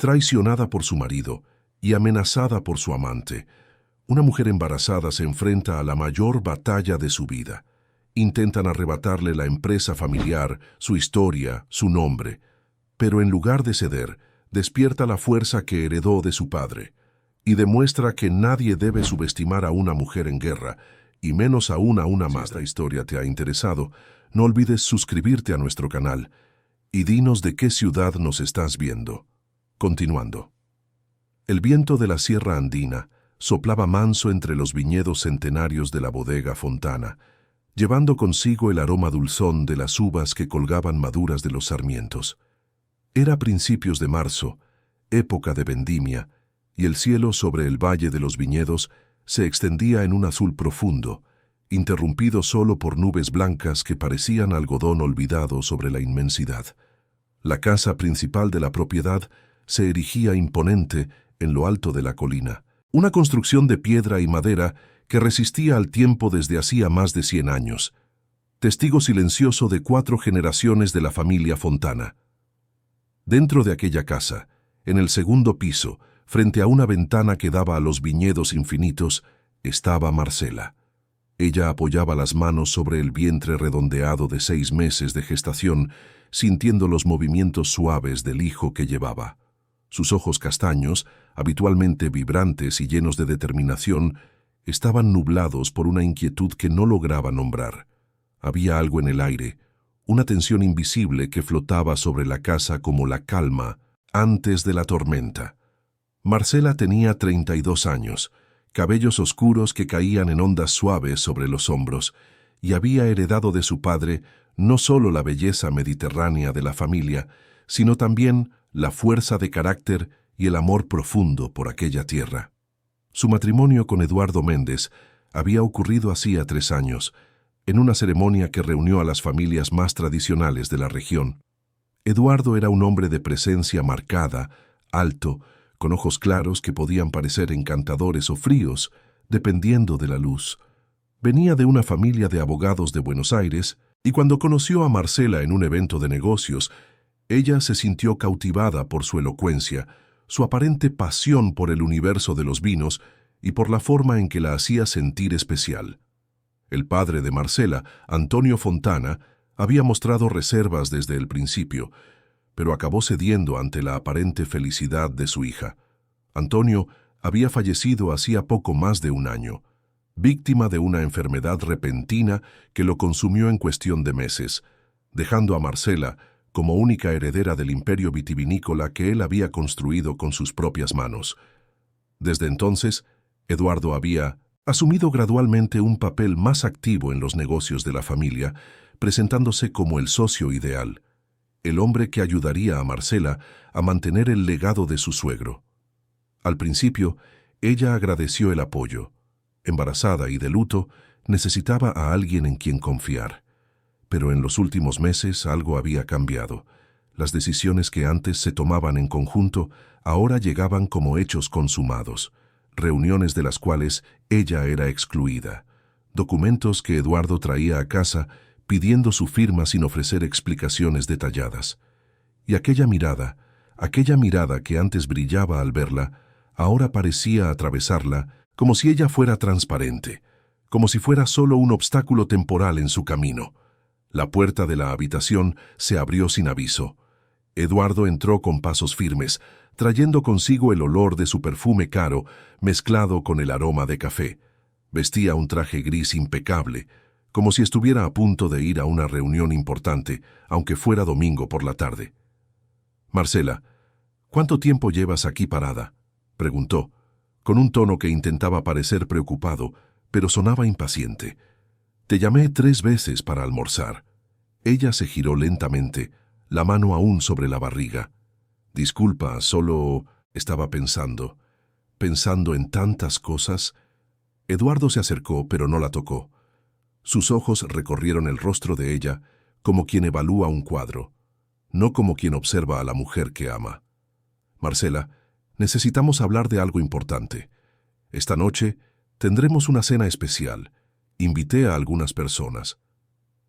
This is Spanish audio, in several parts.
traicionada por su marido y amenazada por su amante. Una mujer embarazada se enfrenta a la mayor batalla de su vida. Intentan arrebatarle la empresa familiar, su historia, su nombre. Pero en lugar de ceder, despierta la fuerza que heredó de su padre y demuestra que nadie debe subestimar a una mujer en guerra, y menos aún a una madre. Si esta historia te ha interesado, no olvides suscribirte a nuestro canal y dinos de qué ciudad nos estás viendo. Continuando. El viento de la Sierra Andina soplaba manso entre los viñedos centenarios de la bodega Fontana, llevando consigo el aroma dulzón de las uvas que colgaban maduras de los sarmientos. Era principios de marzo, época de vendimia, y el cielo sobre el valle de los viñedos se extendía en un azul profundo, interrumpido solo por nubes blancas que parecían algodón olvidado sobre la inmensidad. La casa principal de la propiedad se erigía imponente en lo alto de la colina, una construcción de piedra y madera que resistía al tiempo desde hacía más de 100 años, testigo silencioso de 4 generaciones de la familia Fontana. Dentro de aquella casa, en el segundo piso, frente a una ventana que daba a los viñedos infinitos, estaba Marcela. Ella apoyaba las manos sobre el vientre redondeado de 6 meses de gestación, sintiendo los movimientos suaves del hijo que llevaba. Sus ojos castaños, habitualmente vibrantes y llenos de determinación, estaban nublados por una inquietud que no lograba nombrar. Había algo en el aire, una tensión invisible que flotaba sobre la casa como la calma antes de la tormenta. Marcela tenía 32 años, cabellos oscuros que caían en ondas suaves sobre los hombros, y había heredado de su padre no solo la belleza mediterránea de la familia, sino también la fuerza de carácter y el amor profundo por aquella tierra. Su matrimonio con Eduardo Méndez había ocurrido hacía 3 años, en una ceremonia que reunió a las familias más tradicionales de la región. Eduardo era un hombre de presencia marcada, alto, con ojos claros que podían parecer encantadores o fríos, dependiendo de la luz. Venía de una familia de abogados de Buenos Aires, y cuando conoció a Marcela en un evento de negocios, ella se sintió cautivada por su elocuencia, su aparente pasión por el universo de los vinos y por la forma en que la hacía sentir especial. El padre de Marcela, Antonio Fontana, había mostrado reservas desde el principio, pero acabó cediendo ante la aparente felicidad de su hija. Antonio había fallecido hacía poco más de 1 año, víctima de una enfermedad repentina que lo consumió en cuestión de meses, dejando a Marcela como única heredera del imperio vitivinícola que él había construido con sus propias manos. Desde entonces, Eduardo había asumido gradualmente un papel más activo en los negocios de la familia, presentándose como el socio ideal, el hombre que ayudaría a Marcela a mantener el legado de su suegro. Al principio, ella agradeció el apoyo. Embarazada y de luto, necesitaba a alguien en quien confiar. Pero en los últimos meses algo había cambiado. Las decisiones que antes se tomaban en conjunto ahora llegaban como hechos consumados, reuniones de las cuales ella era excluida, documentos que Eduardo traía a casa pidiendo su firma sin ofrecer explicaciones detalladas. Y aquella mirada que antes brillaba al verla, ahora parecía atravesarla como si ella fuera transparente, como si fuera solo un obstáculo temporal en su camino. La puerta de la habitación se abrió sin aviso. Eduardo entró con pasos firmes, trayendo consigo el olor de su perfume caro, mezclado con el aroma de café. Vestía un traje gris impecable, como si estuviera a punto de ir a una reunión importante, aunque fuera domingo por la tarde. «Marcela, ¿cuánto tiempo llevas aquí parada?», preguntó, con un tono que intentaba parecer preocupado, pero sonaba impaciente. «Te llamé 3 veces para almorzar». Ella se giró lentamente, la mano aún sobre la barriga. «Disculpa, solo estaba pensando en tantas cosas». Eduardo se acercó, pero no la tocó. Sus ojos recorrieron el rostro de ella como quien evalúa un cuadro, no como quien observa a la mujer que ama. «Marcela, necesitamos hablar de algo importante. Esta noche tendremos una cena especial. Invité a algunas personas».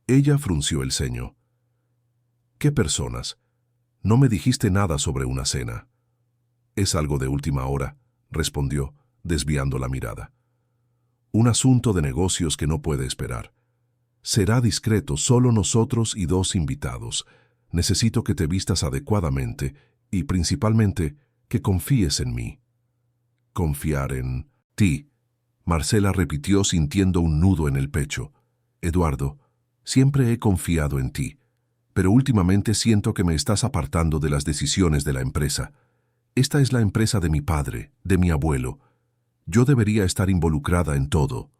Ella frunció el ceño. «¿Qué personas? No me dijiste nada sobre una cena». Es algo de última hora, respondió, desviando la mirada. Un asunto de negocios que no puede esperar. Será discreto, solo nosotros y 2 invitados. Necesito que te vistas adecuadamente y, principalmente, que confíes en mí. Confiar en ti, Marcela repitió sintiendo un nudo en el pecho. Eduardo, siempre he confiado en ti, pero últimamente siento que me estás apartando de las decisiones de la empresa. Esta es la empresa de mi padre, de mi abuelo. Yo debería estar involucrada en todo.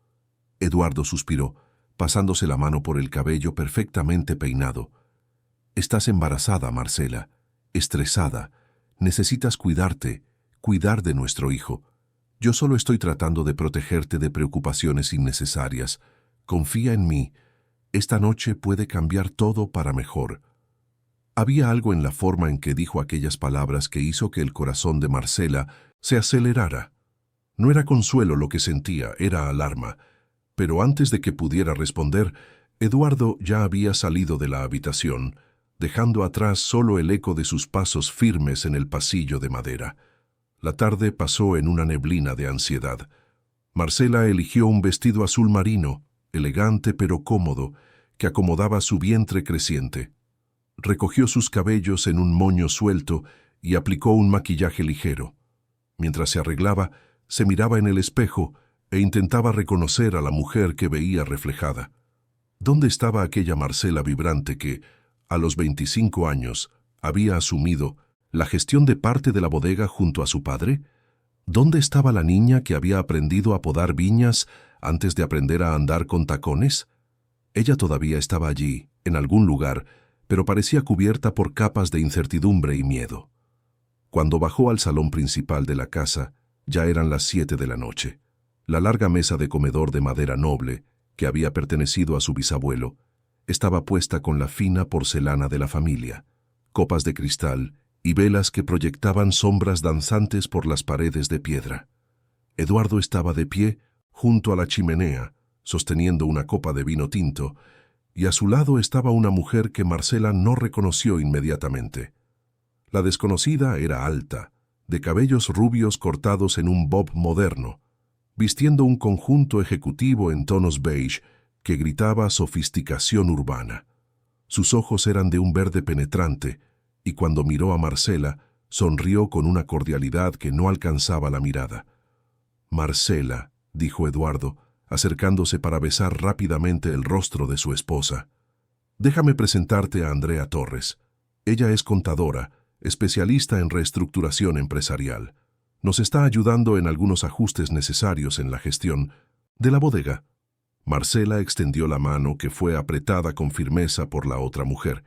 Eduardo suspiró, pasándose la mano por el cabello perfectamente peinado. Estás embarazada, Marcela, estresada. Necesitas cuidarte, cuidar de nuestro hijo. Yo solo estoy tratando de protegerte de preocupaciones innecesarias. Confía en mí. Esta noche puede cambiar todo para mejor. Había algo en la forma en que dijo aquellas palabras que hizo que el corazón de Marcela se acelerara. No era consuelo lo que sentía, era alarma. Pero antes de que pudiera responder, Eduardo ya había salido de la habitación, dejando atrás solo el eco de sus pasos firmes en el pasillo de madera. La tarde pasó en una neblina de ansiedad. Marcela eligió un vestido azul marino, elegante pero cómodo, que acomodaba su vientre creciente. Recogió sus cabellos en un moño suelto y aplicó un maquillaje ligero. Mientras se arreglaba, se miraba en el espejo e intentaba reconocer a la mujer que veía reflejada. ¿Dónde estaba aquella Marcela vibrante que, a los 25 años, había asumido la gestión de parte de la bodega junto a su padre? ¿Dónde estaba la niña que había aprendido a podar viñas antes de aprender a andar con tacones? Ella todavía estaba allí, en algún lugar, pero parecía cubierta por capas de incertidumbre y miedo. Cuando bajó al salón principal de la casa, ya eran las 7 de la noche. La larga mesa de comedor de madera noble, que había pertenecido a su bisabuelo, estaba puesta con la fina porcelana de la familia, copas de cristal y velas que proyectaban sombras danzantes por las paredes de piedra. Eduardo estaba de pie junto a la chimenea, sosteniendo una copa de vino tinto, y a su lado estaba una mujer que Marcela no reconoció inmediatamente. La desconocida era alta, de cabellos rubios cortados en un bob moderno, vistiendo un conjunto ejecutivo en tonos beige que gritaba sofisticación urbana. Sus ojos eran de un verde penetrante, y cuando miró a Marcela, sonrió con una cordialidad que no alcanzaba la mirada. «Marcela», dijo Eduardo, acercándose para besar rápidamente el rostro de su esposa. «Déjame presentarte a Andrea Torres. Ella es contadora, especialista en reestructuración empresarial. Nos está ayudando en algunos ajustes necesarios en la gestión de la bodega». Marcela extendió la mano que fue apretada con firmeza por la otra mujer.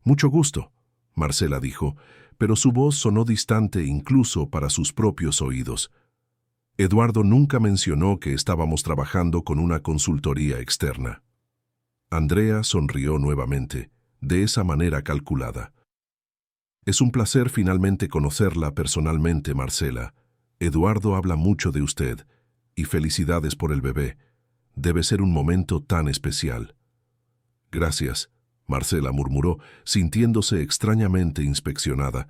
«Mucho gusto», Marcela dijo, pero su voz sonó distante incluso para sus propios oídos. Eduardo nunca mencionó que estábamos trabajando con una consultoría externa. Andrea sonrió nuevamente, de esa manera calculada. «Es un placer finalmente conocerla personalmente, Marcela. Eduardo habla mucho de usted, y felicidades por el bebé. Debe ser un momento tan especial». «Gracias», Marcela murmuró, sintiéndose extrañamente inspeccionada.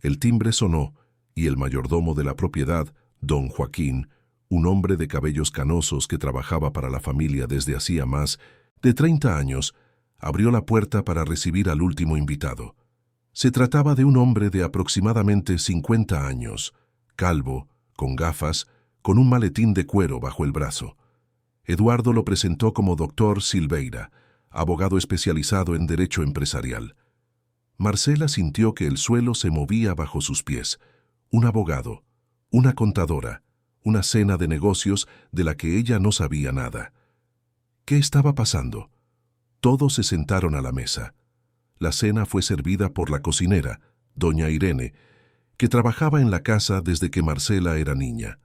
El timbre sonó, y el mayordomo de la propiedad, don Joaquín, un hombre de cabellos canosos que trabajaba para la familia desde hacía más de 30 años, abrió la puerta para recibir al último invitado. Se trataba de un hombre de aproximadamente 50 años, calvo, con gafas, con un maletín de cuero bajo el brazo. Eduardo lo presentó como doctor Silveira, abogado especializado en derecho empresarial. Marcela sintió que el suelo se movía bajo sus pies. Un abogado, una contadora, una cena de negocios de la que ella no sabía nada. ¿Qué estaba pasando? Todos se sentaron a la mesa. La cena fue servida por la cocinera, doña Irene, que trabajaba en la casa desde que Marcela era niña.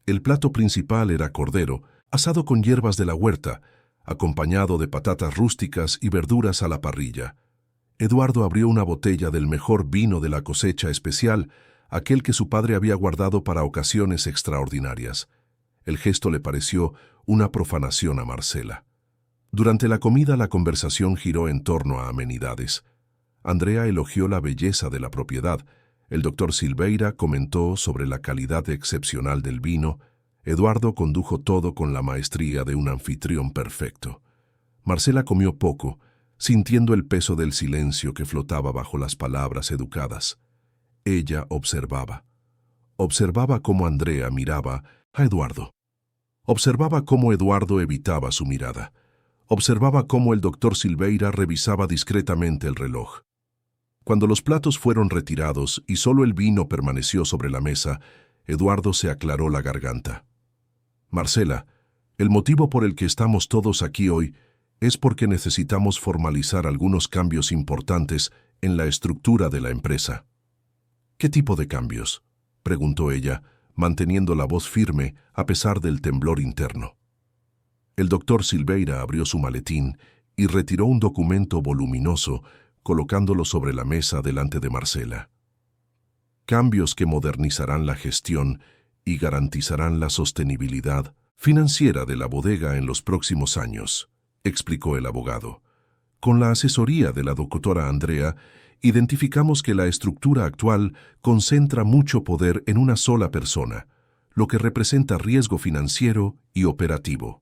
El plato principal era cordero, asado con hierbas de la huerta, acompañado de patatas rústicas y verduras a la parrilla. Eduardo abrió una botella del mejor vino de la cosecha especial, aquel que su padre había guardado para ocasiones extraordinarias. El gesto le pareció una profanación a Marcela. Durante la comida la conversación giró en torno a amenidades. Andrea elogió la belleza de la propiedad, El doctor Silveira comentó sobre la calidad excepcional del vino. Eduardo condujo todo con la maestría de un anfitrión perfecto. Marcela comió poco, sintiendo el peso del silencio que flotaba bajo las palabras educadas. Ella observaba. Observaba cómo Andrea miraba a Eduardo. Observaba cómo Eduardo evitaba su mirada. Observaba cómo el doctor Silveira revisaba discretamente el reloj. Cuando los platos fueron retirados y solo el vino permaneció sobre la mesa, Eduardo se aclaró la garganta. Marcela, el motivo por el que estamos todos aquí hoy es porque necesitamos formalizar algunos cambios importantes en la estructura de la empresa. ¿Qué tipo de cambios?, preguntó ella, manteniendo la voz firme a pesar del temblor interno. El doctor Silveira abrió su maletín y retiró un documento voluminoso, colocándolo sobre la mesa delante de Marcela. Cambios que modernizarán la gestión y garantizarán la sostenibilidad financiera de la bodega en los próximos años, explicó el abogado. Con la asesoría de la doctora Andrea, identificamos que la estructura actual concentra mucho poder en una sola persona, lo que representa riesgo financiero y operativo.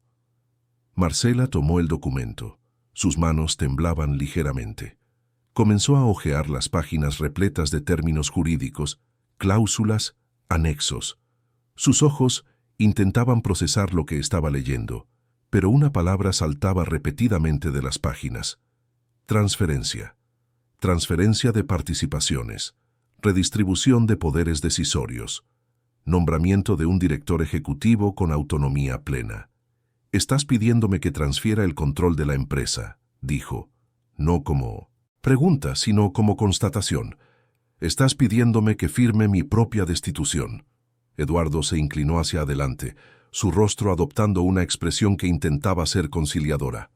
Marcela tomó el documento. Sus manos temblaban ligeramente. Comenzó a hojear las páginas repletas de términos jurídicos, cláusulas, anexos. Sus ojos intentaban procesar lo que estaba leyendo, pero una palabra saltaba repetidamente de las páginas. Transferencia. Transferencia de participaciones. Redistribución de poderes decisorios. Nombramiento de un director ejecutivo con autonomía plena. Estás pidiéndome que transfiera el control de la empresa, dijo, no como pregunta, sino como constatación. Estás pidiéndome que firme mi propia destitución. Eduardo se inclinó hacia adelante, su rostro adoptando una expresión que intentaba ser conciliadora.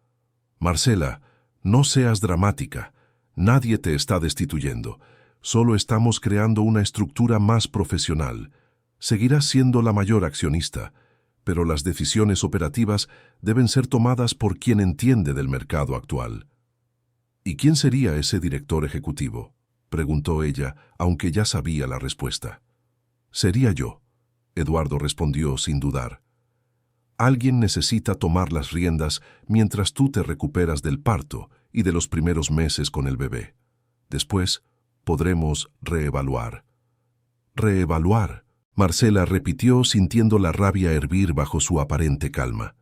Marcela, no seas dramática. Nadie te está destituyendo. Solo estamos creando una estructura más profesional. Seguirás siendo la mayor accionista, pero las decisiones operativas deben ser tomadas por quien entiende del mercado actual. ¿Y quién sería ese director ejecutivo?, preguntó ella, aunque ya sabía la respuesta. Sería yo, Eduardo respondió sin dudar. Alguien necesita tomar las riendas mientras tú te recuperas del parto y de los primeros meses con el bebé. Después podremos reevaluar. Reevaluar, Marcela repitió sintiendo la rabia hervir bajo su aparente calma.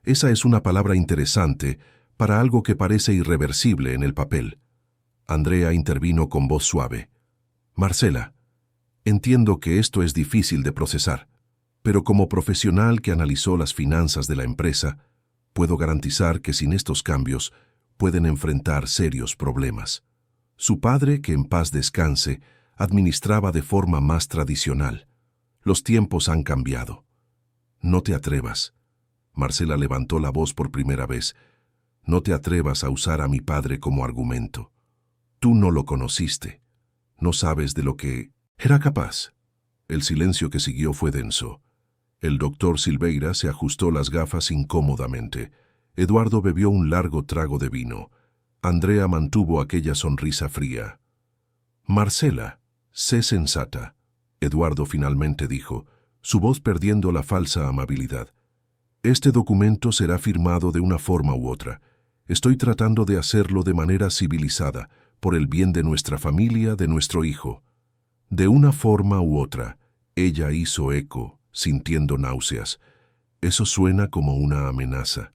Esa es una palabra interesante para algo que parece irreversible en el papel. Andrea intervino con voz suave. Marcela, entiendo que esto es difícil de procesar, pero como profesional que analizó las finanzas de la empresa, puedo garantizar que sin estos cambios pueden enfrentar serios problemas. Su padre, que en paz descanse, administraba de forma más tradicional. Los tiempos han cambiado. No te atrevas. Marcela levantó la voz por primera vez. No te atrevas a usar a mi padre como argumento. Tú no lo conociste. No sabes de lo que era capaz. El silencio que siguió fue denso. El doctor Silveira se ajustó las gafas incómodamente. Eduardo bebió un largo trago de vino. Andrea mantuvo aquella sonrisa fría. Marcela, sé sensata, Eduardo finalmente dijo, su voz perdiendo la falsa amabilidad. Este documento será firmado de una forma u otra. Estoy tratando de hacerlo de manera civilizada, por el bien de nuestra familia, de nuestro hijo. De una forma u otra, ella hizo eco, sintiendo náuseas. Eso suena como una amenaza.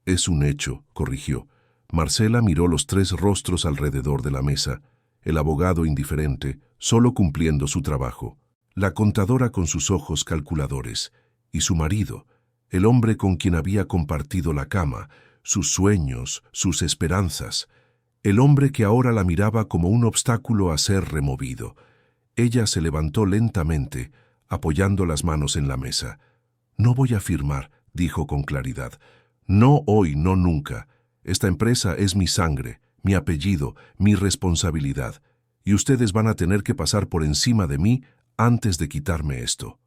Es un hecho, corrigió. Marcela miró los tres rostros alrededor de la mesa, el abogado indiferente, solo cumpliendo su trabajo, la contadora con sus ojos calculadores, y su marido, el hombre con quien había compartido la cama, sus sueños, sus esperanzas, el hombre que ahora la miraba como un obstáculo a ser removido. Ella se levantó lentamente, apoyando las manos en la mesa. No voy a firmar, dijo con claridad. No hoy, no nunca. Esta empresa es mi sangre, mi apellido, mi responsabilidad, y ustedes van a tener que pasar por encima de mí antes de quitarme esto.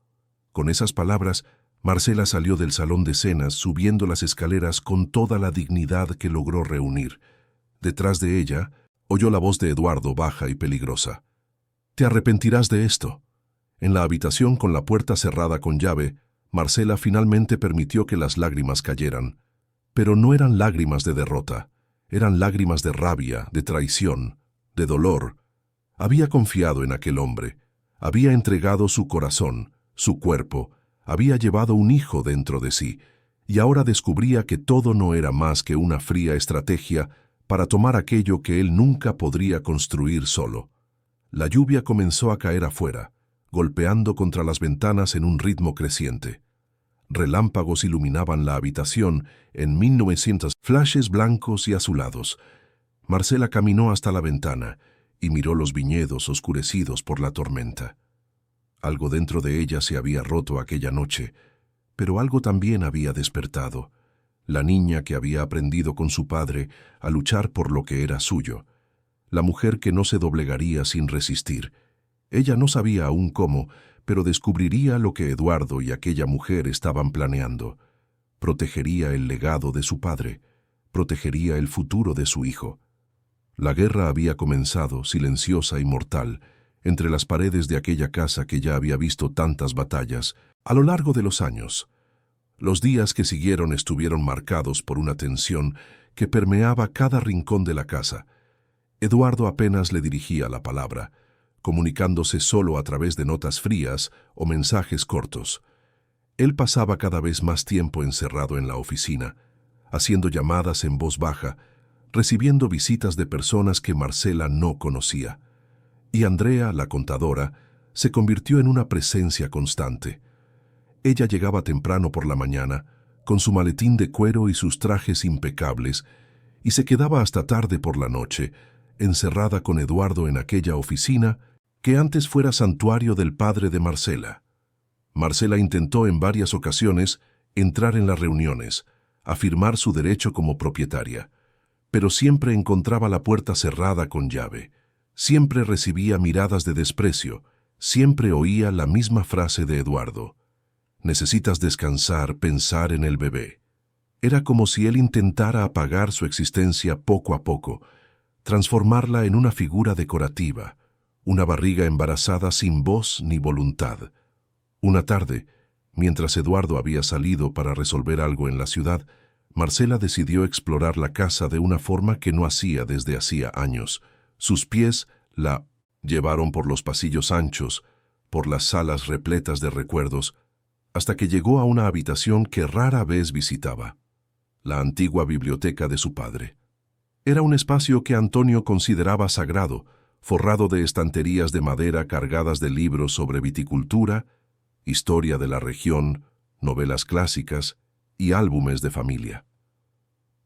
Con esas palabras, Marcela salió del salón de cenas subiendo las escaleras con toda la dignidad que logró reunir. Detrás de ella, oyó la voz de Eduardo baja y peligrosa. Te arrepentirás de esto. En la habitación con la puerta cerrada con llave, Marcela finalmente permitió que las lágrimas cayeran. Pero no eran lágrimas de derrota, eran lágrimas de rabia, de traición, de dolor. Había confiado en aquel hombre, había entregado su corazón, su cuerpo, había llevado un hijo dentro de sí, y ahora descubría que todo no era más que una fría estrategia para tomar aquello que él nunca podría construir solo. La lluvia comenzó a caer afuera, golpeando contra las ventanas en un ritmo creciente. Relámpagos iluminaban la habitación en 1900 flashes blancos y azulados. Marcela caminó hasta la ventana y miró los viñedos oscurecidos por la tormenta. Algo dentro de ella se había roto aquella noche, pero algo también había despertado. La niña que había aprendido con su padre a luchar por lo que era suyo. La mujer que no se doblegaría sin resistir. Ella no sabía aún cómo, pero descubriría lo que Eduardo y aquella mujer estaban planeando. Protegería el legado de su padre, protegería el futuro de su hijo. La guerra había comenzado, silenciosa y mortal, entre las paredes de aquella casa que ya había visto tantas batallas a lo largo de los años. Los días que siguieron estuvieron marcados por una tensión que permeaba cada rincón de la casa. Eduardo apenas le dirigía la palabra, comunicándose solo a través de notas frías o mensajes cortos. Él pasaba cada vez más tiempo encerrado en la oficina, haciendo llamadas en voz baja, recibiendo visitas de personas que Marcela no conocía. Y Andrea, la contadora, se convirtió en una presencia constante. Ella llegaba temprano por la mañana, con su maletín de cuero y sus trajes impecables, y se quedaba hasta tarde por la noche, encerrada con Eduardo en aquella oficina que antes fuera santuario del padre de Marcela. Marcela intentó en varias ocasiones entrar en las reuniones, afirmar su derecho como propietaria, pero siempre encontraba la puerta cerrada con llave, siempre recibía miradas de desprecio, siempre oía la misma frase de Eduardo: «Necesitas descansar, pensar en el bebé». Era como si él intentara apagar su existencia poco a poco, transformarla en una figura decorativa, una barriga embarazada sin voz ni voluntad. Una tarde, mientras Eduardo había salido para resolver algo en la ciudad, Marcela decidió explorar la casa de una forma que no hacía desde hacía años. Sus pies la llevaron por los pasillos anchos, por las salas repletas de recuerdos, hasta que llegó a una habitación que rara vez visitaba, la antigua biblioteca de su padre. Era un espacio que Antonio consideraba sagrado, forrado de estanterías de madera cargadas de libros sobre viticultura, historia de la región, novelas clásicas y álbumes de familia.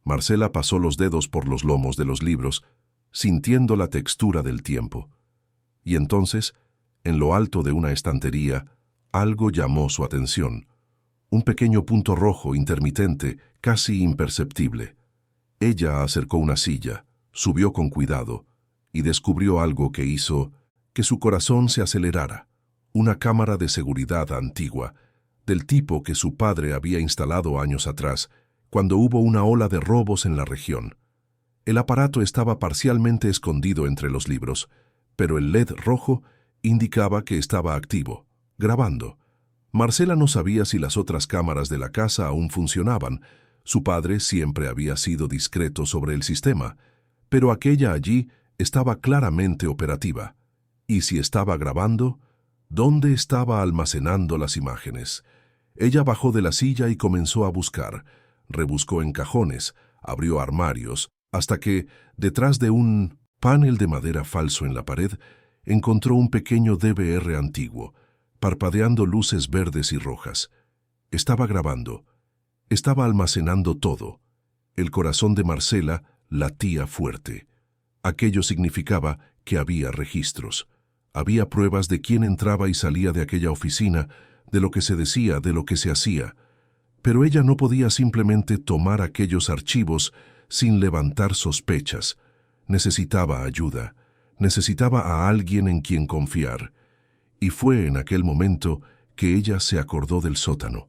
Marcela pasó los dedos por los lomos de los libros, sintiendo la textura del tiempo. Y entonces, en lo alto de una estantería, algo llamó su atención. Un pequeño punto rojo intermitente, casi imperceptible. Ella acercó una silla, subió con cuidado, y descubrió algo que hizo que su corazón se acelerara. Una cámara de seguridad antigua, del tipo que su padre había instalado años atrás, cuando hubo una ola de robos en la región. El aparato estaba parcialmente escondido entre los libros, pero el LED rojo indicaba que estaba activo, grabando. Marcela no sabía si las otras cámaras de la casa aún funcionaban. Su padre siempre había sido discreto sobre el sistema, pero aquella allí estaba claramente operativa. Y si estaba grabando, ¿dónde estaba almacenando las imágenes? Ella bajó de la silla y comenzó a buscar. Rebuscó en cajones, abrió armarios, hasta que, detrás de un panel de madera falso en la pared, encontró un pequeño DVR antiguo, parpadeando luces verdes y rojas. Estaba grabando. Estaba almacenando todo. El corazón de Marcela latía fuerte. Aquello significaba que había registros. Había pruebas de quién entraba y salía de aquella oficina, de lo que se decía, de lo que se hacía. Pero ella no podía simplemente tomar aquellos archivos sin levantar sospechas. Necesitaba ayuda. Necesitaba a alguien en quien confiar. Y fue en aquel momento que ella se acordó del sótano.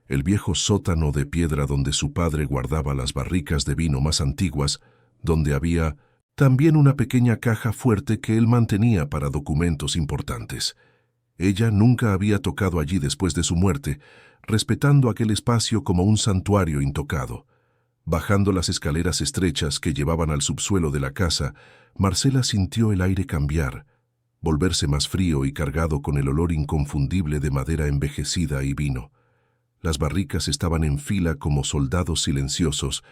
El viejo sótano de piedra donde su padre guardaba las barricas de vino más antiguas, donde había También una pequeña caja fuerte que él mantenía para documentos importantes. Ella nunca había tocado allí después de su muerte, respetando aquel espacio como un santuario intocado. Bajando las escaleras estrechas que llevaban al subsuelo de la casa, Marcela sintió el aire cambiar, volverse más frío y cargado con el olor inconfundible de madera envejecida y vino. Las barricas estaban en fila como soldados silenciosos,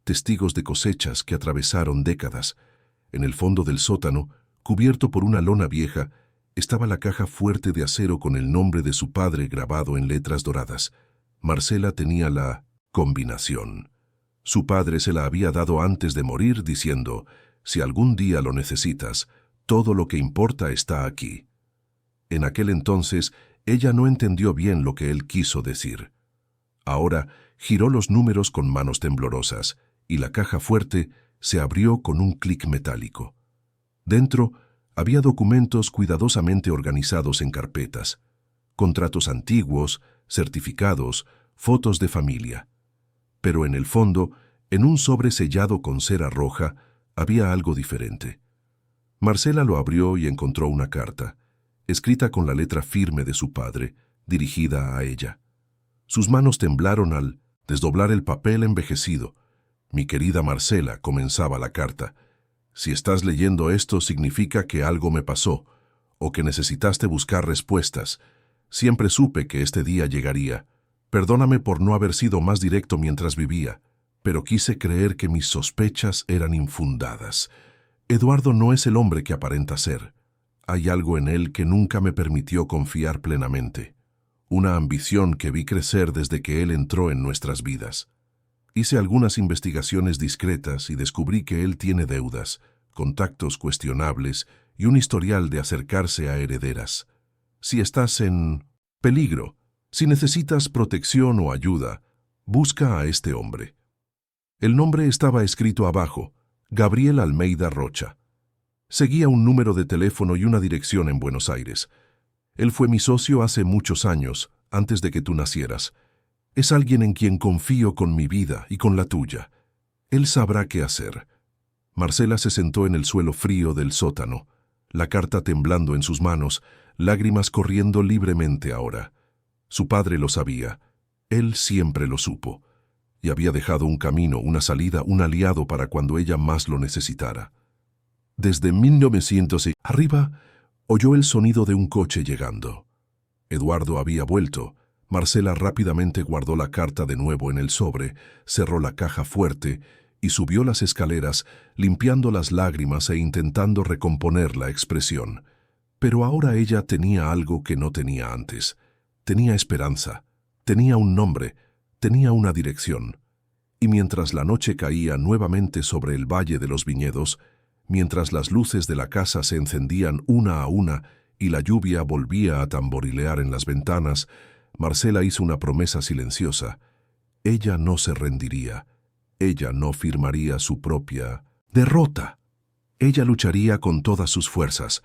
testigos de cosechas que atravesaron décadas. En el fondo del sótano, cubierto por una lona vieja, estaba la caja fuerte de acero con el nombre de su padre grabado en letras doradas. Marcela tenía la combinación. Su padre se la había dado antes de morir diciendo, «Si algún día lo necesitas, todo lo que importa está aquí». En aquel entonces, ella no entendió bien lo que él quiso decir. Ahora giró los números con manos temblorosas y la caja fuerte se abrió con un clic metálico. Dentro había documentos cuidadosamente organizados en carpetas, contratos antiguos, certificados, fotos de familia. Pero en el fondo, en un sobre sellado con cera roja, había algo diferente. Marcela lo abrió y encontró una carta, escrita con la letra firme de su padre, dirigida a ella. Sus manos temblaron al desdoblar el papel envejecido. «Mi querida Marcela», comenzaba la carta, «si estás leyendo esto significa que algo me pasó, o que necesitaste buscar respuestas. Siempre supe que este día llegaría. Perdóname por no haber sido más directo mientras vivía, pero quise creer que mis sospechas eran infundadas. Eduardo no es el hombre que aparenta ser. Hay algo en él que nunca me permitió confiar plenamente. Una ambición que vi crecer desde que él entró en nuestras vidas. Hice algunas investigaciones discretas y descubrí que él tiene deudas, contactos cuestionables y un historial de acercarse a herederas. Si estás en peligro, si necesitas protección o ayuda, busca a este hombre». El nombre estaba escrito abajo, Gabriel Almeida Rocha. Seguía un número de teléfono y una dirección en Buenos Aires. Él fue mi socio hace muchos años, antes de que tú nacieras. Es alguien en quien confío con mi vida y con la tuya. Él sabrá qué hacer. Marcela se sentó en el suelo frío del sótano, la carta temblando en sus manos, lágrimas corriendo libremente ahora. Su padre lo sabía. Él siempre lo supo. Y había dejado un camino, una salida, un aliado para cuando ella más lo necesitara. Desde 1900 arriba, oyó el sonido de un coche llegando. Eduardo había vuelto. Marcela rápidamente guardó la carta de nuevo en el sobre, cerró la caja fuerte y subió las escaleras, limpiando las lágrimas e intentando recomponer la expresión. Pero ahora ella tenía algo que no tenía antes. Tenía esperanza, tenía un nombre, tenía una dirección. Y mientras la noche caía nuevamente sobre el Valle de los Viñedos, mientras las luces de la casa se encendían una a una y la lluvia volvía a tamborilear en las ventanas, Marcela hizo una promesa silenciosa. Ella no se rendiría. Ella no firmaría su propia derrota. Ella lucharía con todas sus fuerzas,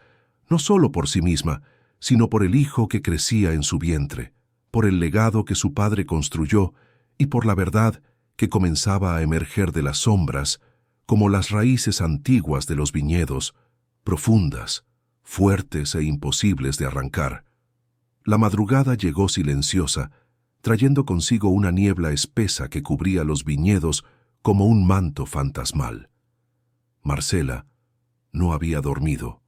no solo por sí misma, sino por el hijo que crecía en su vientre, por el legado que su padre construyó y por la verdad que comenzaba a emerger de las sombras, como las raíces antiguas de los viñedos, profundas, fuertes e imposibles de arrancar. La madrugada llegó silenciosa, trayendo consigo una niebla espesa que cubría los viñedos como un manto fantasmal. Marcela no había dormido.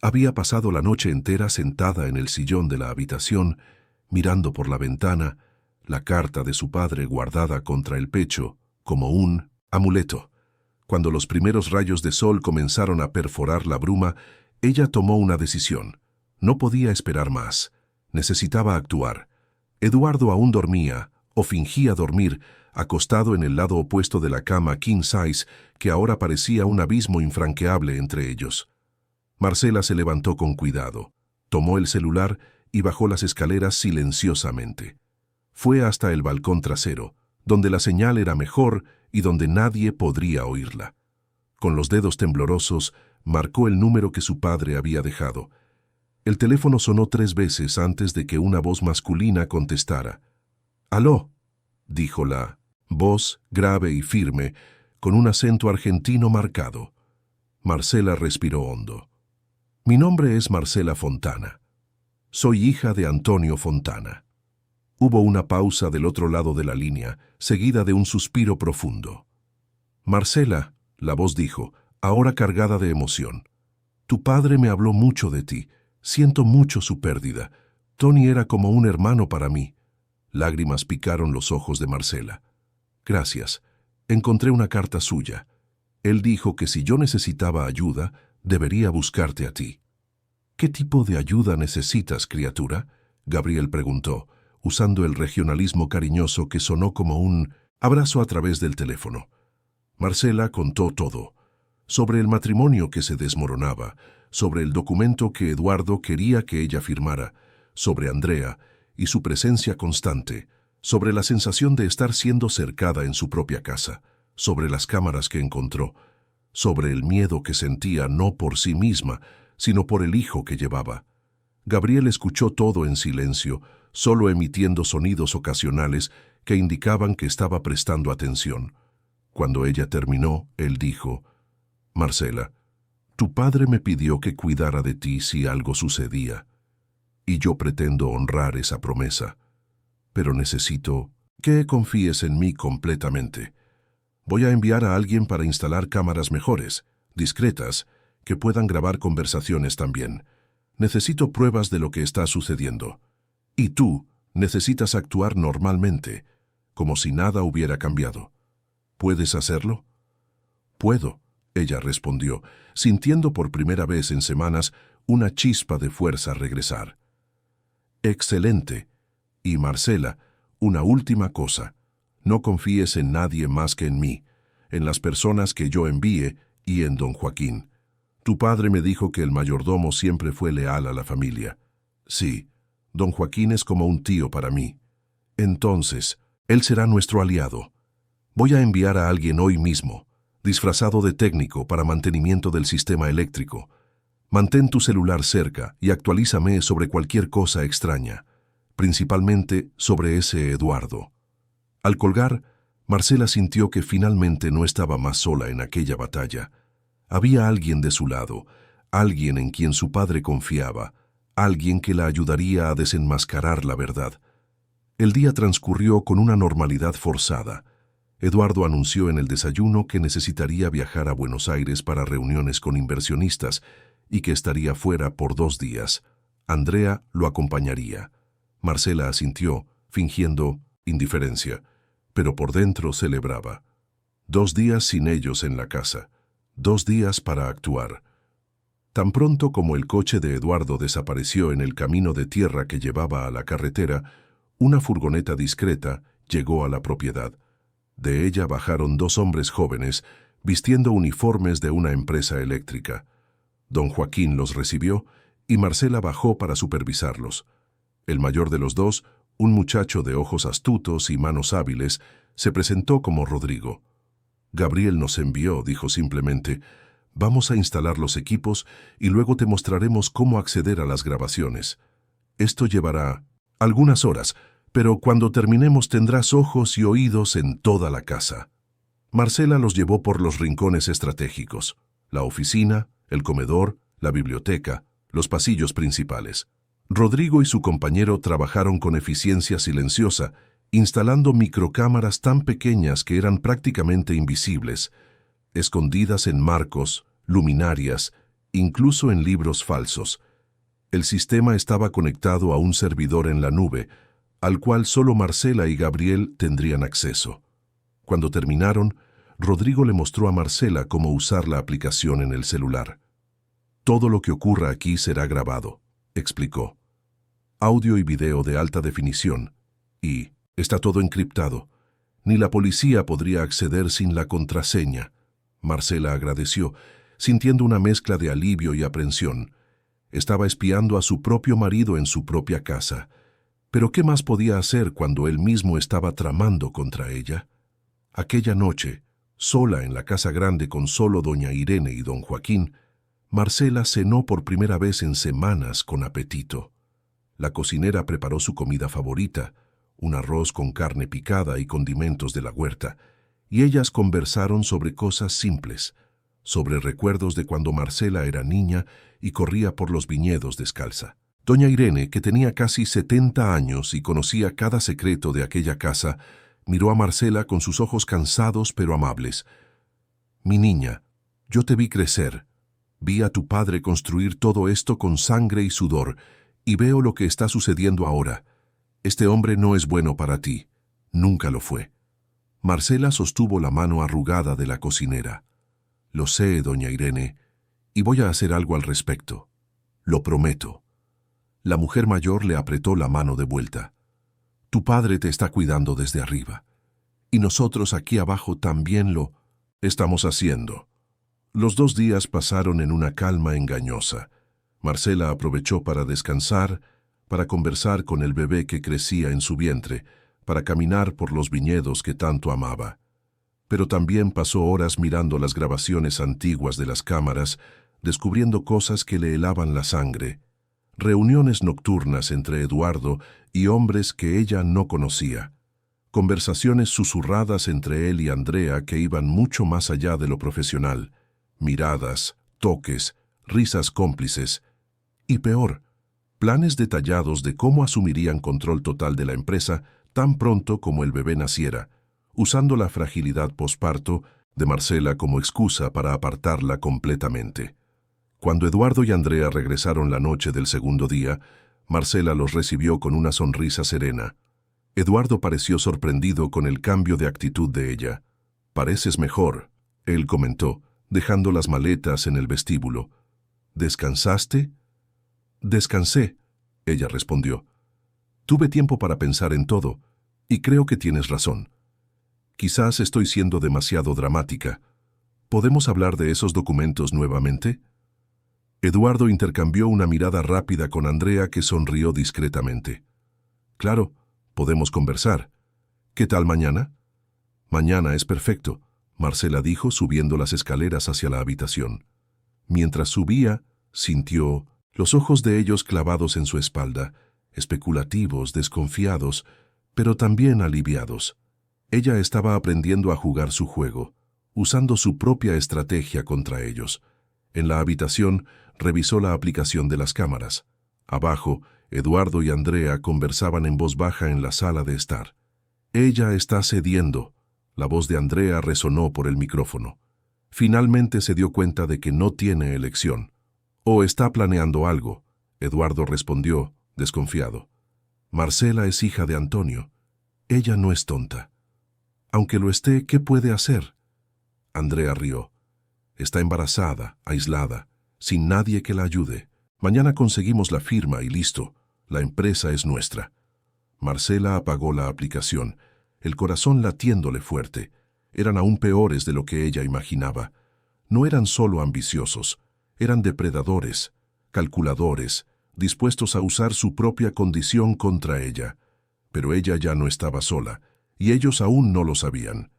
Había pasado la noche entera sentada en el sillón de la habitación, mirando por la ventana, la carta de su padre guardada contra el pecho, como un amuleto. Cuando los primeros rayos de sol comenzaron a perforar la bruma, ella tomó una decisión. No podía esperar más. Necesitaba actuar. Eduardo aún dormía, o fingía dormir, acostado en el lado opuesto de la cama king size, que ahora parecía un abismo infranqueable entre ellos. Marcela se levantó con cuidado, tomó el celular y bajó las escaleras silenciosamente. Fue hasta el balcón trasero, donde la señal era mejor y donde nadie podría oírla. Con los dedos temblorosos, marcó el número que su padre había dejado. El teléfono sonó 3 veces antes de que una voz masculina contestara. «¡Aló!», dijo la voz, grave y firme, con un acento argentino marcado. Marcela respiró hondo. Mi nombre es Marcela Fontana. Soy hija de Antonio Fontana. Hubo una pausa del otro lado de la línea, seguida de un suspiro profundo. Marcela, la voz dijo, ahora cargada de emoción. Tu padre me habló mucho de ti. Siento mucho su pérdida. Tony era como un hermano para mí. Lágrimas picaron los ojos de Marcela. Gracias. Encontré una carta suya. Él dijo que si yo necesitaba ayuda, debería buscarte a ti. ¿Qué tipo de ayuda necesitas, criatura? Gabriel preguntó, usando el regionalismo cariñoso que sonó como un abrazo a través del teléfono. Marcela contó todo. Sobre el matrimonio que se desmoronaba, sobre el documento que Eduardo quería que ella firmara, sobre Andrea y su presencia constante, sobre la sensación de estar siendo cercada en su propia casa, sobre las cámaras que encontró, sobre el miedo que sentía no por sí misma, sino por el hijo que llevaba. Gabriel escuchó todo en silencio, solo emitiendo sonidos ocasionales que indicaban que estaba prestando atención. Cuando ella terminó, él dijo, Marcela, tu padre me pidió que cuidara de ti si algo sucedía, y yo pretendo honrar esa promesa, pero necesito que confíes en mí completamente. Voy a enviar a alguien para instalar cámaras mejores, discretas, que puedan grabar conversaciones también. Necesito pruebas de lo que está sucediendo. Y tú necesitas actuar normalmente, como si nada hubiera cambiado. ¿Puedes hacerlo? Puedo, ella respondió, sintiendo por primera vez en semanas una chispa de fuerza regresar. Excelente. Y Marcela, una última cosa. No confíes en nadie más que en mí, en las personas que yo envíe y en don Joaquín. Tu padre me dijo que el mayordomo siempre fue leal a la familia. Sí, don Joaquín es como un tío para mí. Entonces, él será nuestro aliado. Voy a enviar a alguien hoy mismo, disfrazado de técnico para mantenimiento del sistema eléctrico. Mantén tu celular cerca y actualízame sobre cualquier cosa extraña, principalmente sobre ese Eduardo. Al colgar, Marcela sintió que finalmente no estaba más sola en aquella batalla. Había alguien de su lado, alguien en quien su padre confiaba, alguien que la ayudaría a desenmascarar la verdad. El día transcurrió con una normalidad forzada. Eduardo anunció en el desayuno que necesitaría viajar a Buenos Aires para reuniones con inversionistas y que estaría fuera por 2 días. Andrea lo acompañaría. Marcela asintió, fingiendo indiferencia, pero por dentro celebraba. 2 días sin ellos en la casa. 2 días para actuar. Tan pronto como el coche de Eduardo desapareció en el camino de tierra que llevaba a la carretera, una furgoneta discreta llegó a la propiedad. De ella bajaron 2 hombres jóvenes, vistiendo uniformes de una empresa eléctrica. Don Joaquín los recibió y Marcela bajó para supervisarlos. El mayor de los 2, un muchacho de ojos astutos y manos hábiles, se presentó como Rodrigo. Gabriel nos envió, dijo simplemente, vamos a instalar los equipos y luego te mostraremos cómo acceder a las grabaciones. Esto llevará algunas horas, pero cuando terminemos tendrás ojos y oídos en toda la casa. Marcela los llevó por los rincones estratégicos, la oficina, el comedor, la biblioteca, los pasillos principales. Rodrigo y su compañero trabajaron con eficiencia silenciosa, instalando microcámaras tan pequeñas que eran prácticamente invisibles, escondidas en marcos, luminarias, incluso en libros falsos. El sistema estaba conectado a un servidor en la nube, al cual solo Marcela y Gabriel tendrían acceso. Cuando terminaron, Rodrigo le mostró a Marcela cómo usar la aplicación en el celular. Todo lo que ocurra aquí será grabado, explicó. Audio y video de alta definición. Y está todo encriptado. Ni la policía podría acceder sin la contraseña. Marcela agradeció, sintiendo una mezcla de alivio y aprensión. Estaba espiando a su propio marido en su propia casa. Pero ¿qué más podía hacer cuando él mismo estaba tramando contra ella? Aquella noche, sola en la casa grande con solo doña Irene y don Joaquín, Marcela cenó por primera vez en semanas con apetito. La cocinera preparó su comida favorita, un arroz con carne picada y condimentos de la huerta, y ellas conversaron sobre cosas simples, sobre recuerdos de cuando Marcela era niña y corría por los viñedos descalza. Doña Irene, que tenía casi 70 años y conocía cada secreto de aquella casa, miró a Marcela con sus ojos cansados pero amables. «Mi niña, yo te vi crecer. Vi a tu padre construir todo esto con sangre y sudor, y veo lo que está sucediendo ahora. Este hombre no es bueno para ti. Nunca lo fue». Marcela sostuvo la mano arrugada de la cocinera. «Lo sé, doña Irene, y voy a hacer algo al respecto. Lo prometo». La mujer mayor le apretó la mano de vuelta. «Tu padre te está cuidando desde arriba, y nosotros aquí abajo también lo estamos haciendo». Los 2 días pasaron en una calma engañosa. Marcela aprovechó para descansar, para conversar con el bebé que crecía en su vientre, para caminar por los viñedos que tanto amaba. Pero también pasó horas mirando las grabaciones antiguas de las cámaras, descubriendo cosas que le helaban la sangre. Reuniones nocturnas entre Eduardo y hombres que ella no conocía. Conversaciones susurradas entre él y Andrea que iban mucho más allá de lo profesional. Miradas, toques, risas cómplices. Y peor, planes detallados de cómo asumirían control total de la empresa tan pronto como el bebé naciera, usando la fragilidad posparto de Marcela como excusa para apartarla completamente. Cuando Eduardo y Andrea regresaron la noche del segundo día, Marcela los recibió con una sonrisa serena. Eduardo pareció sorprendido con el cambio de actitud de ella. «Pareces mejor», él comentó, dejando las maletas en el vestíbulo. «¿Descansaste?» «Descansé», ella respondió. «Tuve tiempo para pensar en todo, y creo que tienes razón. Quizás estoy siendo demasiado dramática. ¿Podemos hablar de esos documentos nuevamente?» Eduardo intercambió una mirada rápida con Andrea, que sonrió discretamente. «Claro, podemos conversar. ¿Qué tal mañana?» «Mañana es perfecto», Marcela dijo subiendo las escaleras hacia la habitación. Mientras subía, sintió los ojos de ellos clavados en su espalda, especulativos, desconfiados, pero también aliviados. Ella estaba aprendiendo a jugar su juego, usando su propia estrategia contra ellos. En la habitación, revisó la aplicación de las cámaras. Abajo, Eduardo y Andrea conversaban en voz baja en la sala de estar. «Ella está cediendo», la voz de Andrea resonó por el micrófono. Finalmente se dio cuenta de que no tiene elección. «¿O está planeando algo?», Eduardo respondió, desconfiado. «Marcela es hija de Antonio. Ella no es tonta. Aunque lo esté, ¿qué puede hacer?». Andrea rió. «Está embarazada, aislada, sin nadie que la ayude. Mañana conseguimos la firma y listo. La empresa es nuestra». Marcela apagó la aplicación, el corazón latiéndole fuerte. Eran aún peores de lo que ella imaginaba. No eran solo ambiciosos, eran depredadores, calculadores, dispuestos a usar su propia condición contra ella. Pero ella ya no estaba sola, y ellos aún no lo sabían.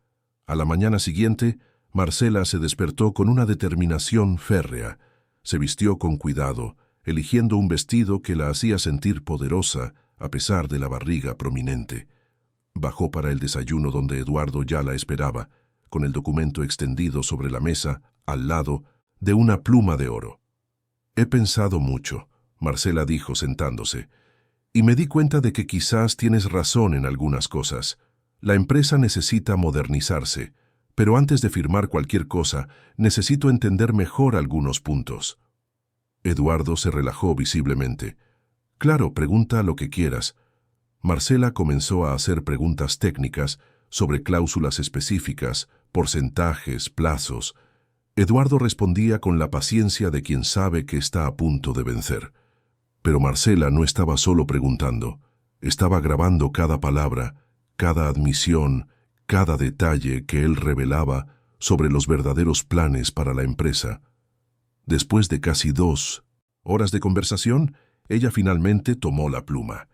A la mañana siguiente, Marcela se despertó con una determinación férrea. Se vistió con cuidado, eligiendo un vestido que la hacía sentir poderosa a pesar de la barriga prominente. Bajó para el desayuno donde Eduardo ya la esperaba, con el documento extendido sobre la mesa, al lado de una pluma de oro. «He pensado mucho», Marcela dijo sentándose, «y me di cuenta de que quizás tienes razón en algunas cosas. La empresa necesita modernizarse, pero antes de firmar cualquier cosa, necesito entender mejor algunos puntos». Eduardo se relajó visiblemente. «Claro, pregunta lo que quieras». Marcela comenzó a hacer preguntas técnicas sobre cláusulas específicas, porcentajes, plazos. Eduardo respondía con la paciencia de quien sabe que está a punto de vencer. Pero Marcela no estaba solo preguntando, estaba grabando cada palabra, cada admisión, cada detalle que él revelaba sobre los verdaderos planes para la empresa. Después de casi 2 horas de conversación, ella finalmente tomó la pluma.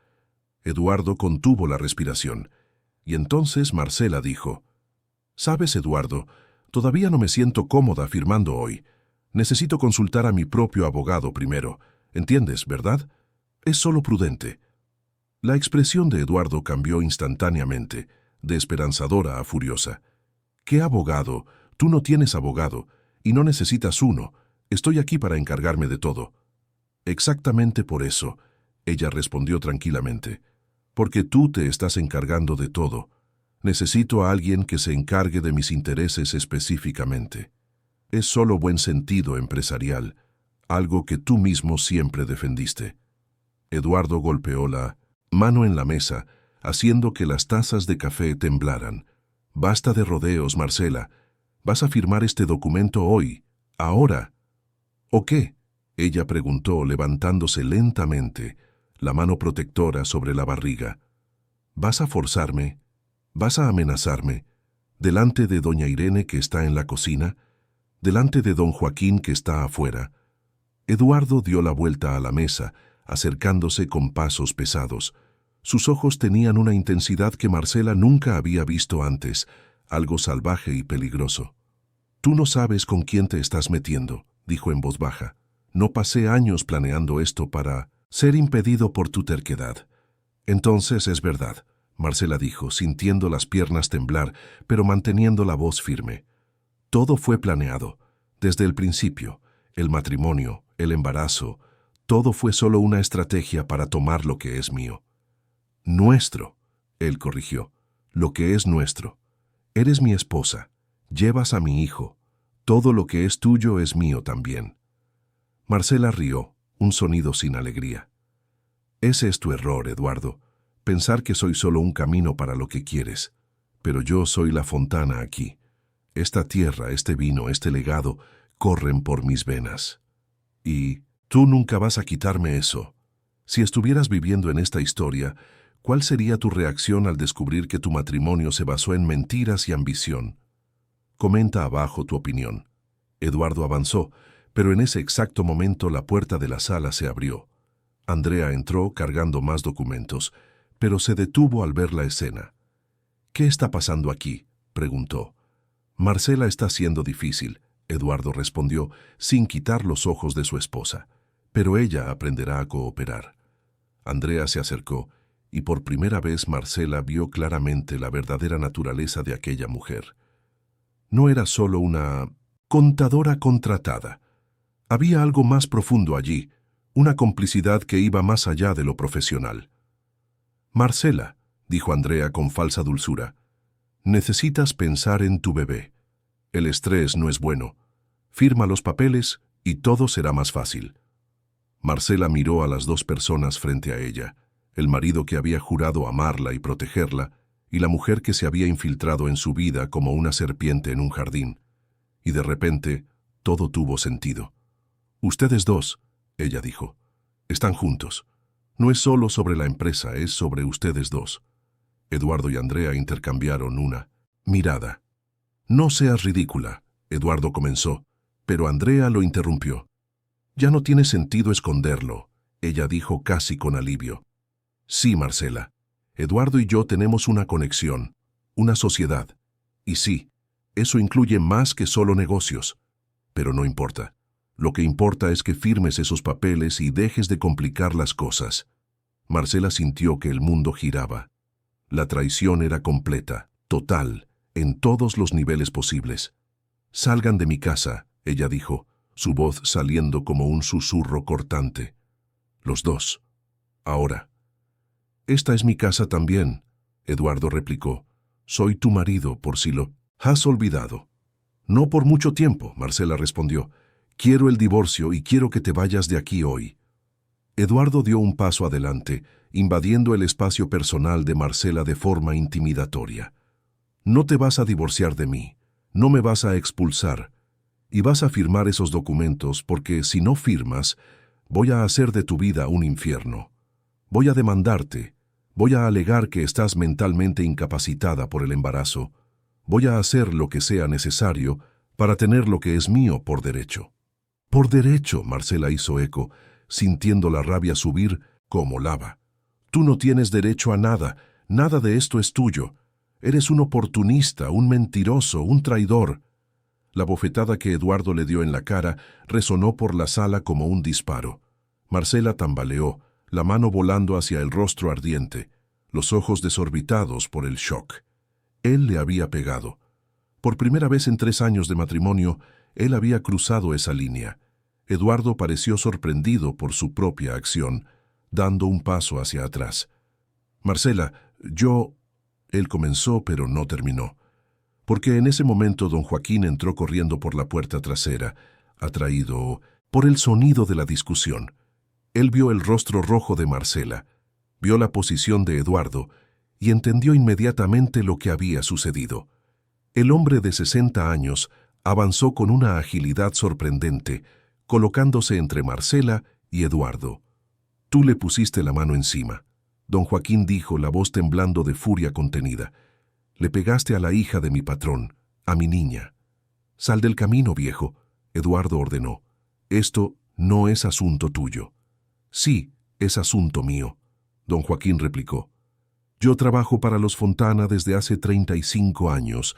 Eduardo contuvo la respiración, y entonces Marcela dijo: «¿Sabes, Eduardo? Todavía no me siento cómoda firmando hoy. Necesito consultar a mi propio abogado primero. ¿Entiendes, verdad? Es solo prudente». La expresión de Eduardo cambió instantáneamente, de esperanzadora a furiosa. «¿Qué abogado? Tú no tienes abogado. y no necesitas uno. Estoy aquí para encargarme de todo. Exactamente por eso, ella respondió tranquilamente. Porque tú te estás encargando de todo. Necesito a alguien que se encargue de mis intereses específicamente. Es solo buen sentido empresarial, algo que tú mismo siempre defendiste. Eduardo golpeó la mano en la mesa, haciendo que las tazas de café temblaran. Basta de rodeos, Marcela. Vas a firmar este documento hoy, ahora. ¿O qué? Ella preguntó, levantándose lentamente, la mano protectora sobre la barriga. ¿Vas a forzarme? ¿Vas a amenazarme? ¿Delante de doña Irene, que está en la cocina? ¿Delante de don Joaquín, que está afuera? Eduardo dio la vuelta a la mesa, acercándose con pasos pesados. Sus ojos tenían una intensidad que Marcela nunca había visto antes, algo salvaje y peligroso. «Tú no sabes con quién te estás metiendo», dijo en voz baja. «No pasé años planeando esto para ser impedido por tu terquedad». «Entonces es verdad», Marcela dijo, sintiendo las piernas temblar, pero manteniendo la voz firme. «Todo fue planeado, desde el principio, el matrimonio, el embarazo, todo fue solo una estrategia para tomar lo que es mío». «Nuestro», él corrigió, «lo que es nuestro. Eres mi esposa, llevas a mi hijo, todo lo que es tuyo es mío también». Marcela rió, un sonido sin alegría. «Ese es tu error, Eduardo, pensar que soy solo un camino para lo que quieres. Pero yo soy la fontana aquí. Esta tierra, este vino, este legado, corren por mis venas. Y tú nunca vas a quitarme eso. Si estuvieras viviendo en esta historia, ¿cuál sería tu reacción al descubrir que tu matrimonio se basó en mentiras y ambición? Comenta abajo tu opinión». Eduardo avanzó, pero en ese exacto momento la puerta de la sala se abrió. Andrea entró cargando más documentos, pero se detuvo al ver la escena. «¿Qué está pasando aquí?», preguntó. «Marcela está siendo difícil», Eduardo respondió, sin quitar los ojos de su esposa. «Pero ella aprenderá a cooperar». Andrea se acercó, y por primera vez Marcela vio claramente la verdadera naturaleza de aquella mujer. No era solo una contadora contratada. Había algo más profundo allí, una complicidad que iba más allá de lo profesional. «Marcela», dijo Andrea con falsa dulzura, «necesitas pensar en tu bebé. El estrés no es bueno. Firma los papeles y todo será más fácil». Marcela miró a las dos personas frente a ella, el marido que había jurado amarla y protegerla, y la mujer que se había infiltrado en su vida como una serpiente en un jardín. Y de repente, todo tuvo sentido. «Ustedes dos», ella dijo, «están juntos. No es solo sobre la empresa, es sobre ustedes dos». Eduardo y Andrea intercambiaron una mirada. «No seas ridícula», Eduardo comenzó, pero Andrea lo interrumpió. «Ya no tiene sentido esconderlo», ella dijo casi con alivio. «Sí, Marcela. Eduardo y yo tenemos una conexión, una sociedad. Y sí, eso incluye más que solo negocios. Pero no importa. Lo que importa es que firmes esos papeles y dejes de complicar las cosas». Marcela sintió que el mundo giraba. La traición era completa, total, en todos los niveles posibles. «Salgan de mi casa», ella dijo, su voz saliendo como un susurro cortante. «Los dos. Ahora». «Esta es mi casa también», Eduardo replicó. «Soy tu marido, por si lo has olvidado». «No por mucho tiempo», Marcela respondió. «Quiero el divorcio y quiero que te vayas de aquí hoy». Eduardo dio un paso adelante, invadiendo el espacio personal de Marcela de forma intimidatoria. «No te vas a divorciar de mí, no me vas a expulsar, y vas a firmar esos documentos porque si no firmas, voy a hacer de tu vida un infierno. Voy a demandarte, voy a alegar que estás mentalmente incapacitada por el embarazo, voy a hacer lo que sea necesario para tener lo que es mío por derecho». «Por derecho», Marcela hizo eco, sintiendo la rabia subir como lava. «Tú no tienes derecho a nada, nada de esto es tuyo. Eres un oportunista, un mentiroso, un traidor». La bofetada que Eduardo le dio en la cara resonó por la sala como un disparo. Marcela tambaleó, la mano volando hacia el rostro ardiente, los ojos desorbitados por el shock. Él le había pegado. Por primera vez en 3 años de matrimonio, Él había cruzado esa línea. Eduardo pareció sorprendido por su propia acción, dando un paso hacia atrás. «Marcela, yo...» Él comenzó, pero no terminó. Porque en ese momento don Joaquín entró corriendo por la puerta trasera, atraído por el sonido de la discusión. Él vio el rostro rojo de Marcela, vio la posición de Eduardo y entendió inmediatamente lo que había sucedido. El hombre de 60 años avanzó con una agilidad sorprendente, colocándose entre Marcela y Eduardo. «Tú le pusiste la mano encima», don Joaquín dijo, la voz temblando de furia contenida. «Le pegaste a la hija de mi patrón, a mi niña». «Sal del camino, viejo», Eduardo ordenó. «Esto no es asunto tuyo». «Sí, es asunto mío», don Joaquín replicó. «Yo trabajo para los Fontana desde hace 35 años.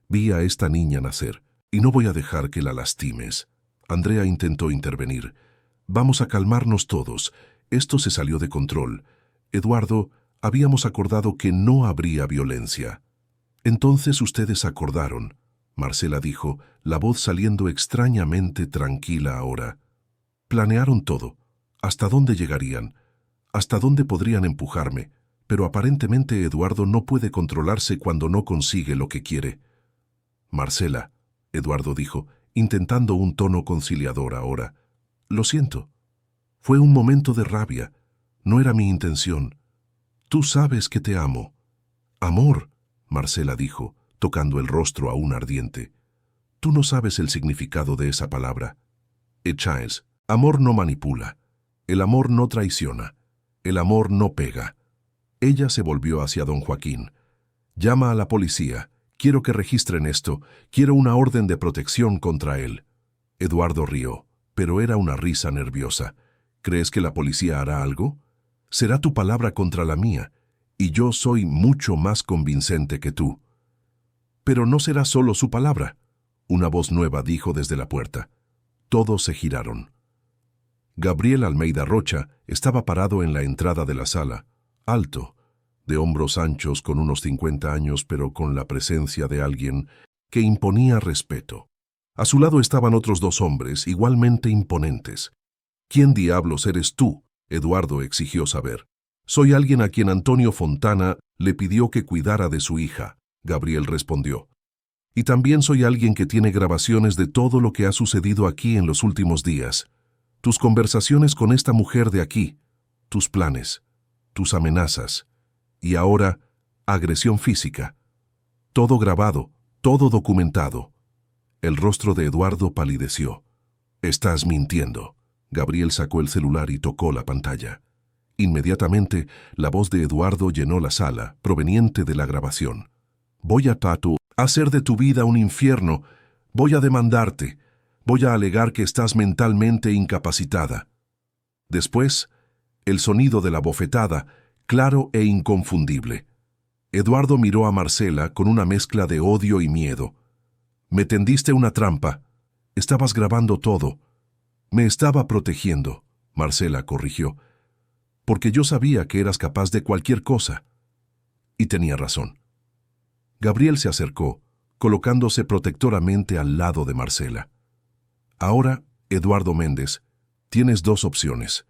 Vi a esta niña nacer, y no voy a dejar que la lastimes». Andrea intentó intervenir. «Vamos a calmarnos todos. Esto se salió de control. Eduardo, habíamos acordado que no habría violencia». «Entonces ustedes acordaron», Marcela dijo, la voz saliendo extrañamente tranquila ahora. «Planearon todo. ¿Hasta dónde llegarían? ¿Hasta dónde podrían empujarme? Pero aparentemente Eduardo no puede controlarse cuando no consigue lo que quiere». «Marcela», Eduardo dijo, intentando un tono conciliador ahora. «Lo siento. Fue un momento de rabia. No era mi intención. Tú sabes que te amo». «Amor», Marcela dijo, tocando el rostro aún ardiente. «Tú no sabes el significado de esa palabra. Echáez, amor no manipula. El amor no traiciona. El amor no pega». Ella se volvió hacia don Joaquín. «Llama a la policía. Quiero que registren esto. Quiero una orden de protección contra él». Eduardo rió, pero era una risa nerviosa. «¿Crees que la policía hará algo? Será tu palabra contra la mía, y yo soy mucho más convincente que tú». «Pero no será solo su palabra», una voz nueva dijo desde la puerta. Todos se giraron. Gabriel Almeida Rocha estaba parado en la entrada de la sala, alto, de hombros anchos, con unos 50 años, pero con la presencia de alguien que imponía respeto. A su lado estaban otros 2 hombres, igualmente imponentes. «¿Quién diablos eres tú?», Eduardo exigió saber. «Soy alguien a quien Antonio Fontana le pidió que cuidara de su hija», Gabriel respondió. «Y también soy alguien que tiene grabaciones de todo lo que ha sucedido aquí en los últimos días. Tus conversaciones con esta mujer de aquí, tus planes, tus amenazas, y ahora, agresión física. Todo grabado, todo documentado». El rostro de Eduardo palideció. «Estás mintiendo». Gabriel sacó el celular y tocó la pantalla. Inmediatamente, la voz de Eduardo llenó la sala, proveniente de la grabación. «Voy a hacer de tu vida un infierno. Voy a demandarte. Voy a alegar que estás mentalmente incapacitada». Después, el sonido de la bofetada, claro e inconfundible. Eduardo miró a Marcela con una mezcla de odio y miedo. «Me tendiste una trampa. Estabas grabando todo». «Me estaba protegiendo», Marcela corrigió, «porque yo sabía que eras capaz de cualquier cosa». Y tenía razón. Gabriel se acercó, colocándose protectoramente al lado de Marcela. «Ahora, Eduardo Méndez, tienes 2 opciones.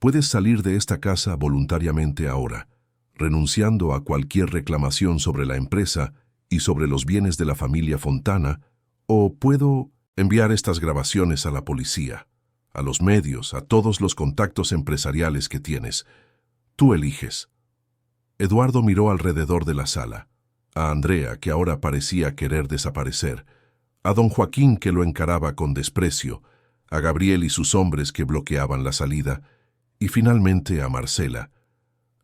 Puedes salir de esta casa voluntariamente ahora, renunciando a cualquier reclamación sobre la empresa y sobre los bienes de la familia Fontana, o puedo enviar estas grabaciones a la policía, a los medios, a todos los contactos empresariales que tienes. Tú eliges». Eduardo miró alrededor de la sala, a Andrea, que ahora parecía querer desaparecer, a don Joaquín, que lo encaraba con desprecio, a Gabriel y sus hombres que bloqueaban la salida, y finalmente a Marcela.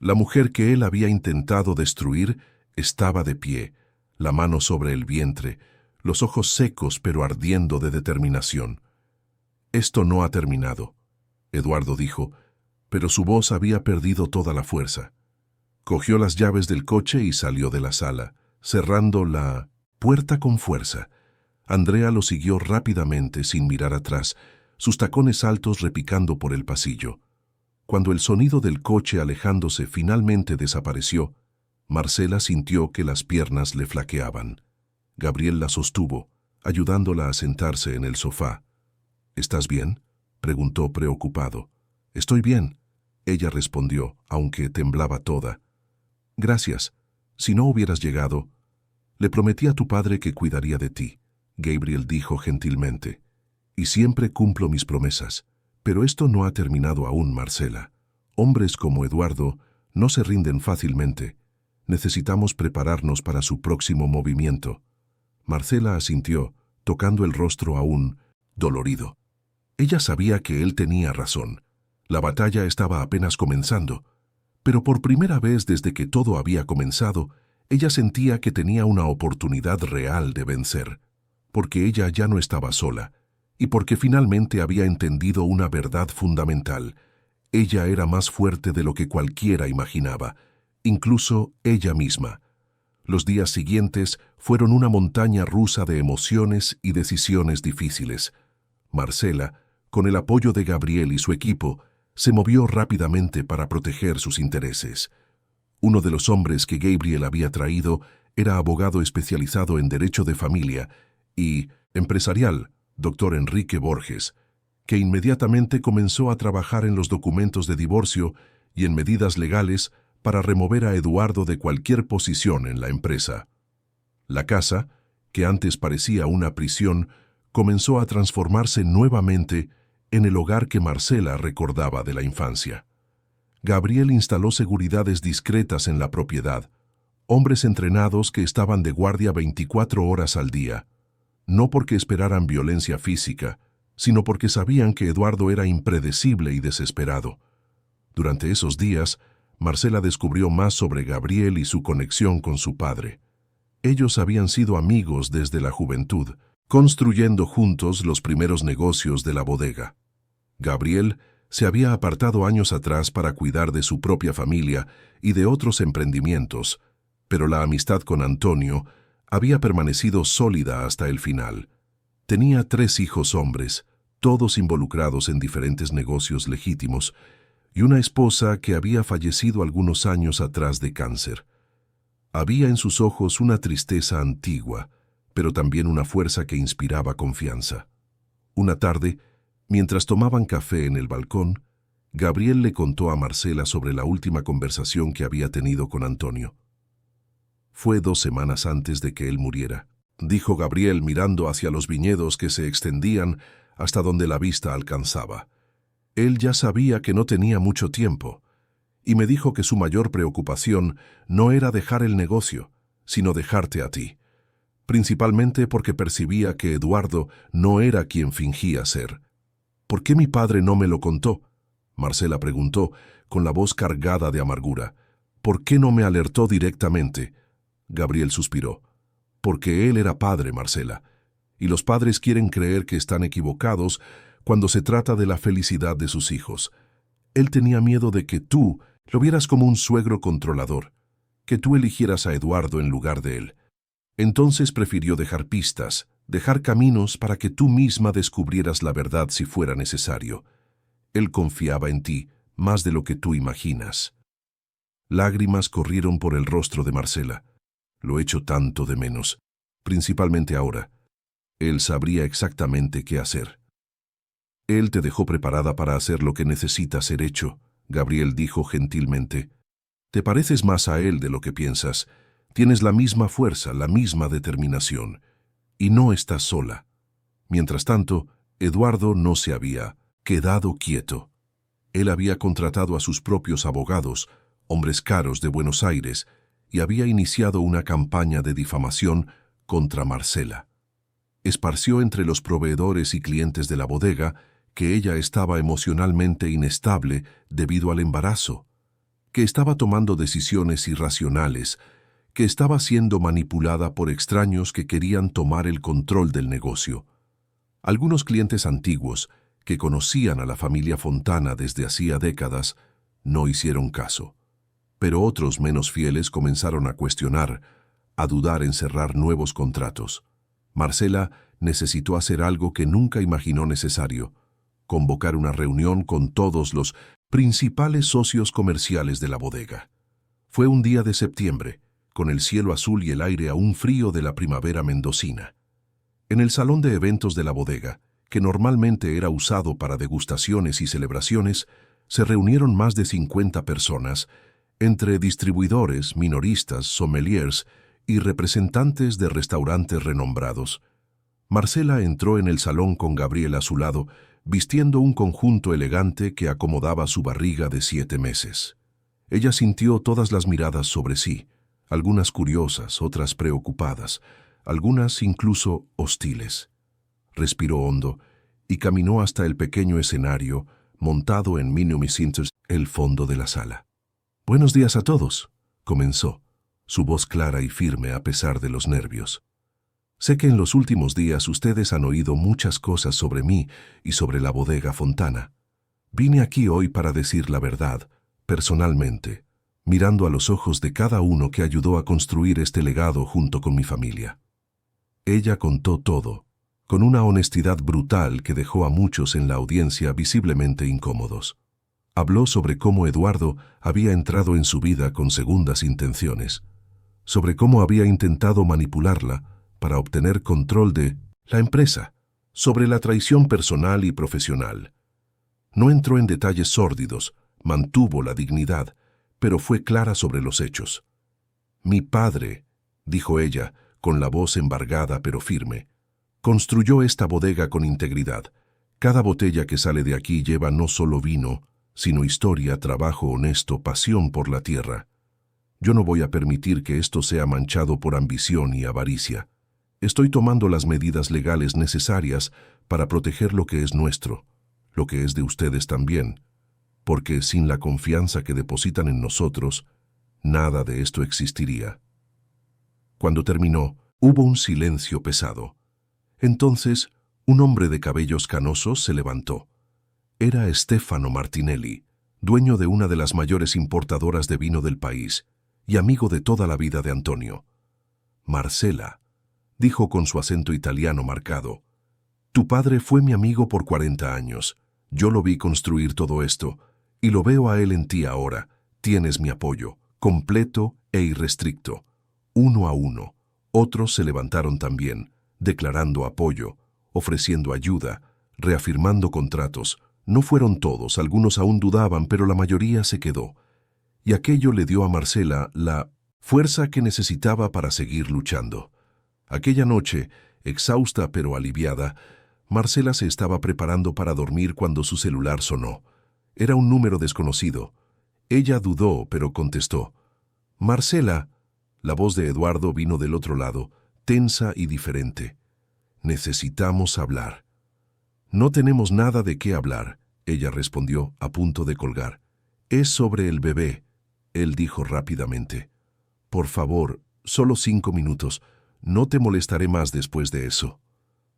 La mujer que él había intentado destruir estaba de pie, la mano sobre el vientre, los ojos secos pero ardiendo de determinación. «Esto no ha terminado», Eduardo dijo, pero su voz había perdido toda la fuerza. Cogió las llaves del coche y salió de la sala, cerrando la puerta con fuerza. Andrea lo siguió rápidamente sin mirar atrás, sus tacones altos repicando por el pasillo. Cuando el sonido del coche alejándose finalmente desapareció, Marcela sintió que las piernas le flaqueaban. Gabriel la sostuvo, ayudándola a sentarse en el sofá. ¿Estás bien?, preguntó preocupado. «Estoy bien», ella respondió, aunque temblaba toda. «Gracias. Si no hubieras llegado, le prometí a tu padre que cuidaría de ti», Gabriel dijo gentilmente. «Y siempre cumplo mis promesas. Pero esto no ha terminado aún, Marcela. Hombres como Eduardo no se rinden fácilmente. Necesitamos prepararnos para su próximo movimiento». Marcela asintió, tocando el rostro aún dolorido. Ella sabía que él tenía razón. La batalla estaba apenas comenzando. Pero por primera vez desde que todo había comenzado, ella sentía que tenía una oportunidad real de vencer. Porque ella ya no estaba sola, y porque finalmente había entendido una verdad fundamental. Ella era más fuerte de lo que cualquiera imaginaba, incluso ella misma. Los días siguientes fueron una montaña rusa de emociones y decisiones difíciles. Marcela, con el apoyo de Gabriel y su equipo, se movió rápidamente para proteger sus intereses. Uno de los hombres que Gabriel había traído era abogado especializado en derecho de familia y empresarial, Dr. Enrique Borges, que inmediatamente comenzó a trabajar en los documentos de divorcio y en medidas legales para remover a Eduardo de cualquier posición en la empresa. La casa, que antes parecía una prisión, comenzó a transformarse nuevamente en el hogar que Marcela recordaba de la infancia. Gabriel instaló seguridades discretas en la propiedad, hombres entrenados que estaban de guardia 24 horas al día, no porque esperaran violencia física, sino porque sabían que Eduardo era impredecible y desesperado. Durante esos días, Marcela descubrió más sobre Gabriel y su conexión con su padre. Ellos habían sido amigos desde la juventud, construyendo juntos los primeros negocios de la bodega. Gabriel se había apartado años atrás para cuidar de su propia familia y de otros emprendimientos, pero la amistad con Antonio había permanecido sólida hasta el final. Tenía 3 hijos hombres, todos involucrados en diferentes negocios legítimos, y una esposa que había fallecido algunos años atrás de cáncer. Había en sus ojos una tristeza antigua, pero también una fuerza que inspiraba confianza. Una tarde, mientras tomaban café en el balcón, Gabriel le contó a Marcela sobre la última conversación que había tenido con Antonio. «Fue 2 semanas antes de que él muriera», dijo Gabriel mirando hacia los viñedos que se extendían hasta donde la vista alcanzaba. Él ya sabía que no tenía mucho tiempo, y me dijo que su mayor preocupación no era dejar el negocio, sino dejarte a ti, principalmente porque percibía que Eduardo no era quien fingía ser. «¿Por qué mi padre no me lo contó?», Marcela preguntó, con la voz cargada de amargura. «¿Por qué no me alertó directamente?». Gabriel suspiró. «Porque él era padre, Marcela, y los padres quieren creer que están equivocados cuando se trata de la felicidad de sus hijos. Él tenía miedo de que tú lo vieras como un suegro controlador, que tú eligieras a Eduardo en lugar de él. Entonces prefirió dejar pistas, dejar caminos para que tú misma descubrieras la verdad si fuera necesario. Él confiaba en ti más de lo que tú imaginas». Lágrimas corrieron por el rostro de Marcela. «Lo echo tanto de menos, principalmente ahora. Él sabría exactamente qué hacer». «Él te dejó preparada para hacer lo que necesita ser hecho», Gabriel dijo gentilmente. «Te pareces más a él de lo que piensas. Tienes la misma fuerza, la misma determinación. Y no estás sola». Mientras tanto, Eduardo no se había quedado quieto. Él había contratado a sus propios abogados, hombres caros de Buenos Aires, y había iniciado una campaña de difamación contra Marcela. Esparció entre los proveedores y clientes de la bodega que ella estaba emocionalmente inestable debido al embarazo, que estaba tomando decisiones irracionales, que estaba siendo manipulada por extraños que querían tomar el control del negocio. Algunos clientes antiguos, que conocían a la familia Fontana desde hacía décadas, no hicieron caso. Pero otros menos fieles comenzaron a cuestionar, a dudar en cerrar nuevos contratos. Marcela necesitó hacer algo que nunca imaginó necesario: convocar una reunión con todos los principales socios comerciales de la bodega. Fue un día de septiembre, con el cielo azul y el aire aún frío de la primavera mendocina. En el salón de eventos de la bodega, que normalmente era usado para degustaciones y celebraciones, se reunieron más de 50 personas, entre distribuidores, minoristas, sommeliers y representantes de restaurantes renombrados. Marcela entró en el salón con Gabriel a su lado, vistiendo un conjunto elegante que acomodaba su barriga de 7 meses. Ella sintió todas las miradas sobre sí, algunas curiosas, otras preocupadas, algunas incluso hostiles. Respiró hondo y caminó hasta el pequeño escenario, montado en Minumi Centers, el fondo de la sala. «Buenos días a todos», comenzó, su voz clara y firme a pesar de los nervios. «Sé que en los últimos días ustedes han oído muchas cosas sobre mí y sobre la bodega Fontana. Vine aquí hoy para decir la verdad, personalmente, mirando a los ojos de cada uno que ayudó a construir este legado junto con mi familia». Ella contó todo, con una honestidad brutal que dejó a muchos en la audiencia visiblemente incómodos. Habló sobre cómo Eduardo había entrado en su vida con segundas intenciones, sobre cómo había intentado manipularla para obtener control de la empresa, sobre la traición personal y profesional. No entró en detalles sórdidos, mantuvo la dignidad, pero fue clara sobre los hechos. «Mi padre», dijo ella, con la voz embargada pero firme, «construyó esta bodega con integridad. Cada botella que sale de aquí lleva no solo vino, sino historia, trabajo honesto, pasión por la tierra. Yo no voy a permitir que esto sea manchado por ambición y avaricia. Estoy tomando las medidas legales necesarias para proteger lo que es nuestro, lo que es de ustedes también, porque sin la confianza que depositan en nosotros, nada de esto existiría». Cuando terminó, hubo un silencio pesado. Entonces, un hombre de cabellos canosos se levantó. Era Stefano Martinelli, dueño de una de las mayores importadoras de vino del país y amigo de toda la vida de Antonio. «Marcela», dijo con su acento italiano marcado, «tu padre fue mi amigo por 40 años. Yo lo vi construir todo esto, y lo veo a él en ti ahora. Tienes mi apoyo, completo e irrestricto». Uno a uno, otros se levantaron también, declarando apoyo, ofreciendo ayuda, reafirmando contratos. No fueron todos, algunos aún dudaban, pero la mayoría se quedó. Y aquello le dio a Marcela la fuerza que necesitaba para seguir luchando. Aquella noche, exhausta pero aliviada, Marcela se estaba preparando para dormir cuando su celular sonó. Era un número desconocido. Ella dudó, pero contestó. «Marcela». La voz de Eduardo vino del otro lado, tensa y diferente. «Necesitamos hablar». «No tenemos nada de qué hablar», ella respondió, a punto de colgar. «Es sobre el bebé», él dijo rápidamente. «Por favor, solo 5 minutos. No te molestaré más después de eso».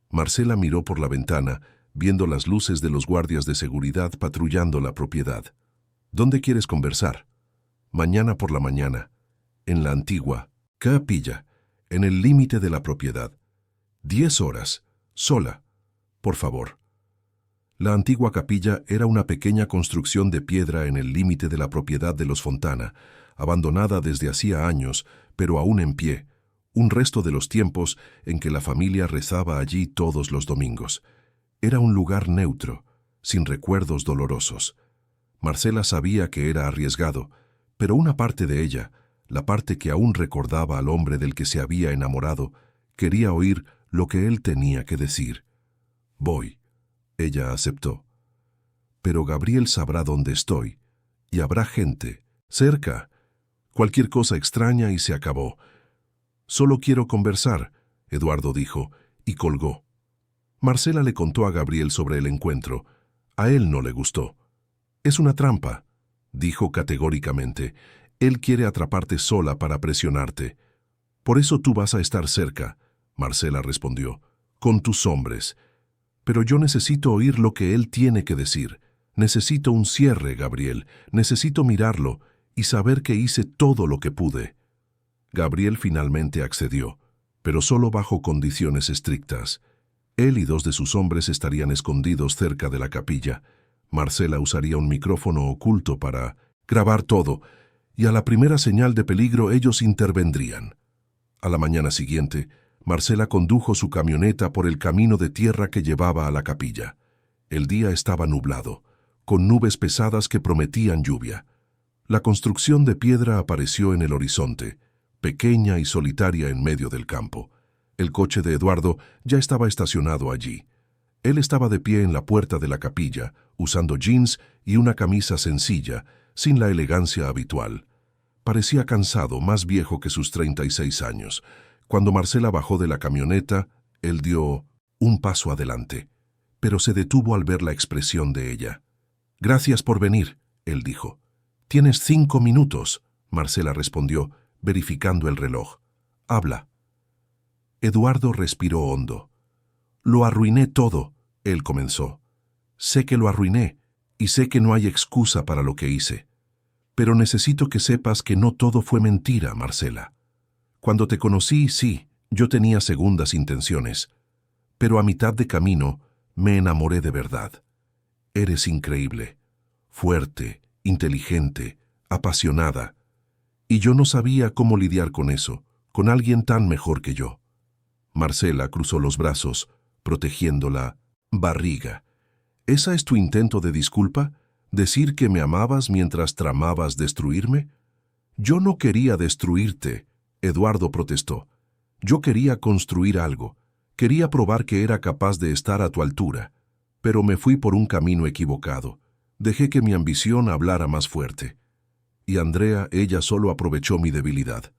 Marcela miró por la ventana, viendo las luces de los guardias de seguridad patrullando la propiedad. «¿Dónde quieres conversar?» «Mañana por la mañana. En la antigua capilla, en el límite de la propiedad. 10 horas, sola, por favor». La antigua capilla era una pequeña construcción de piedra en el límite de la propiedad de los Fontana, abandonada desde hacía años, pero aún en pie, un resto de los tiempos en que la familia rezaba allí todos los domingos. Era un lugar neutro, sin recuerdos dolorosos. Marcela sabía que era arriesgado, pero una parte de ella, la parte que aún recordaba al hombre del que se había enamorado, quería oír lo que él tenía que decir. «Voy», ella aceptó. «Pero Gabriel sabrá dónde estoy, y habrá gente, cerca. Cualquier cosa extraña y se acabó». «Solo quiero conversar», Eduardo dijo, y colgó. Marcela le contó a Gabriel sobre el encuentro. A él no le gustó. «Es una trampa», dijo categóricamente. «Él quiere atraparte sola para presionarte». «Por eso tú vas a estar cerca», Marcela respondió, «con tus hombres. Pero yo necesito oír lo que él tiene que decir. Necesito un cierre, Gabriel. Necesito mirarlo y saber que hice todo lo que pude». Gabriel finalmente accedió, pero solo bajo condiciones estrictas. Él y 2 de sus hombres estarían escondidos cerca de la capilla. Marcela usaría un micrófono oculto para grabar todo, y a la primera señal de peligro ellos intervendrían. A la mañana siguiente, Marcela condujo su camioneta por el camino de tierra que llevaba a la capilla. El día estaba nublado, con nubes pesadas que prometían lluvia. La construcción de piedra apareció en el horizonte, pequeña y solitaria en medio del campo. El coche de Eduardo ya estaba estacionado allí. Él estaba de pie en la puerta de la capilla, usando jeans y una camisa sencilla, sin la elegancia habitual. Parecía cansado, más viejo que sus 36 años. Cuando Marcela bajó de la camioneta, él dio un paso adelante, pero se detuvo al ver la expresión de ella. «Gracias por venir», él dijo. «Tienes 5 minutos», Marcela respondió, verificando el reloj. «Habla». Eduardo respiró hondo. «Lo arruiné todo», él comenzó. «Sé que lo arruiné, y sé que no hay excusa para lo que hice. Pero necesito que sepas que no todo fue mentira, Marcela. Cuando te conocí, sí, yo tenía segundas intenciones. Pero a mitad de camino, me enamoré de verdad. Eres increíble, fuerte, inteligente, apasionada. Y yo no sabía cómo lidiar con eso, con alguien tan mejor que yo». Marcela cruzó los brazos, protegiendo la barriga. ¿Esa es tu intento de disculpa? ¿Decir que me amabas mientras tramabas destruirme? Yo no quería destruirte, Eduardo protestó. Yo quería construir algo. Quería probar que era capaz de estar a tu altura. Pero me fui por un camino equivocado. Dejé que mi ambición hablara más fuerte. Y Andrea, ella solo aprovechó mi debilidad.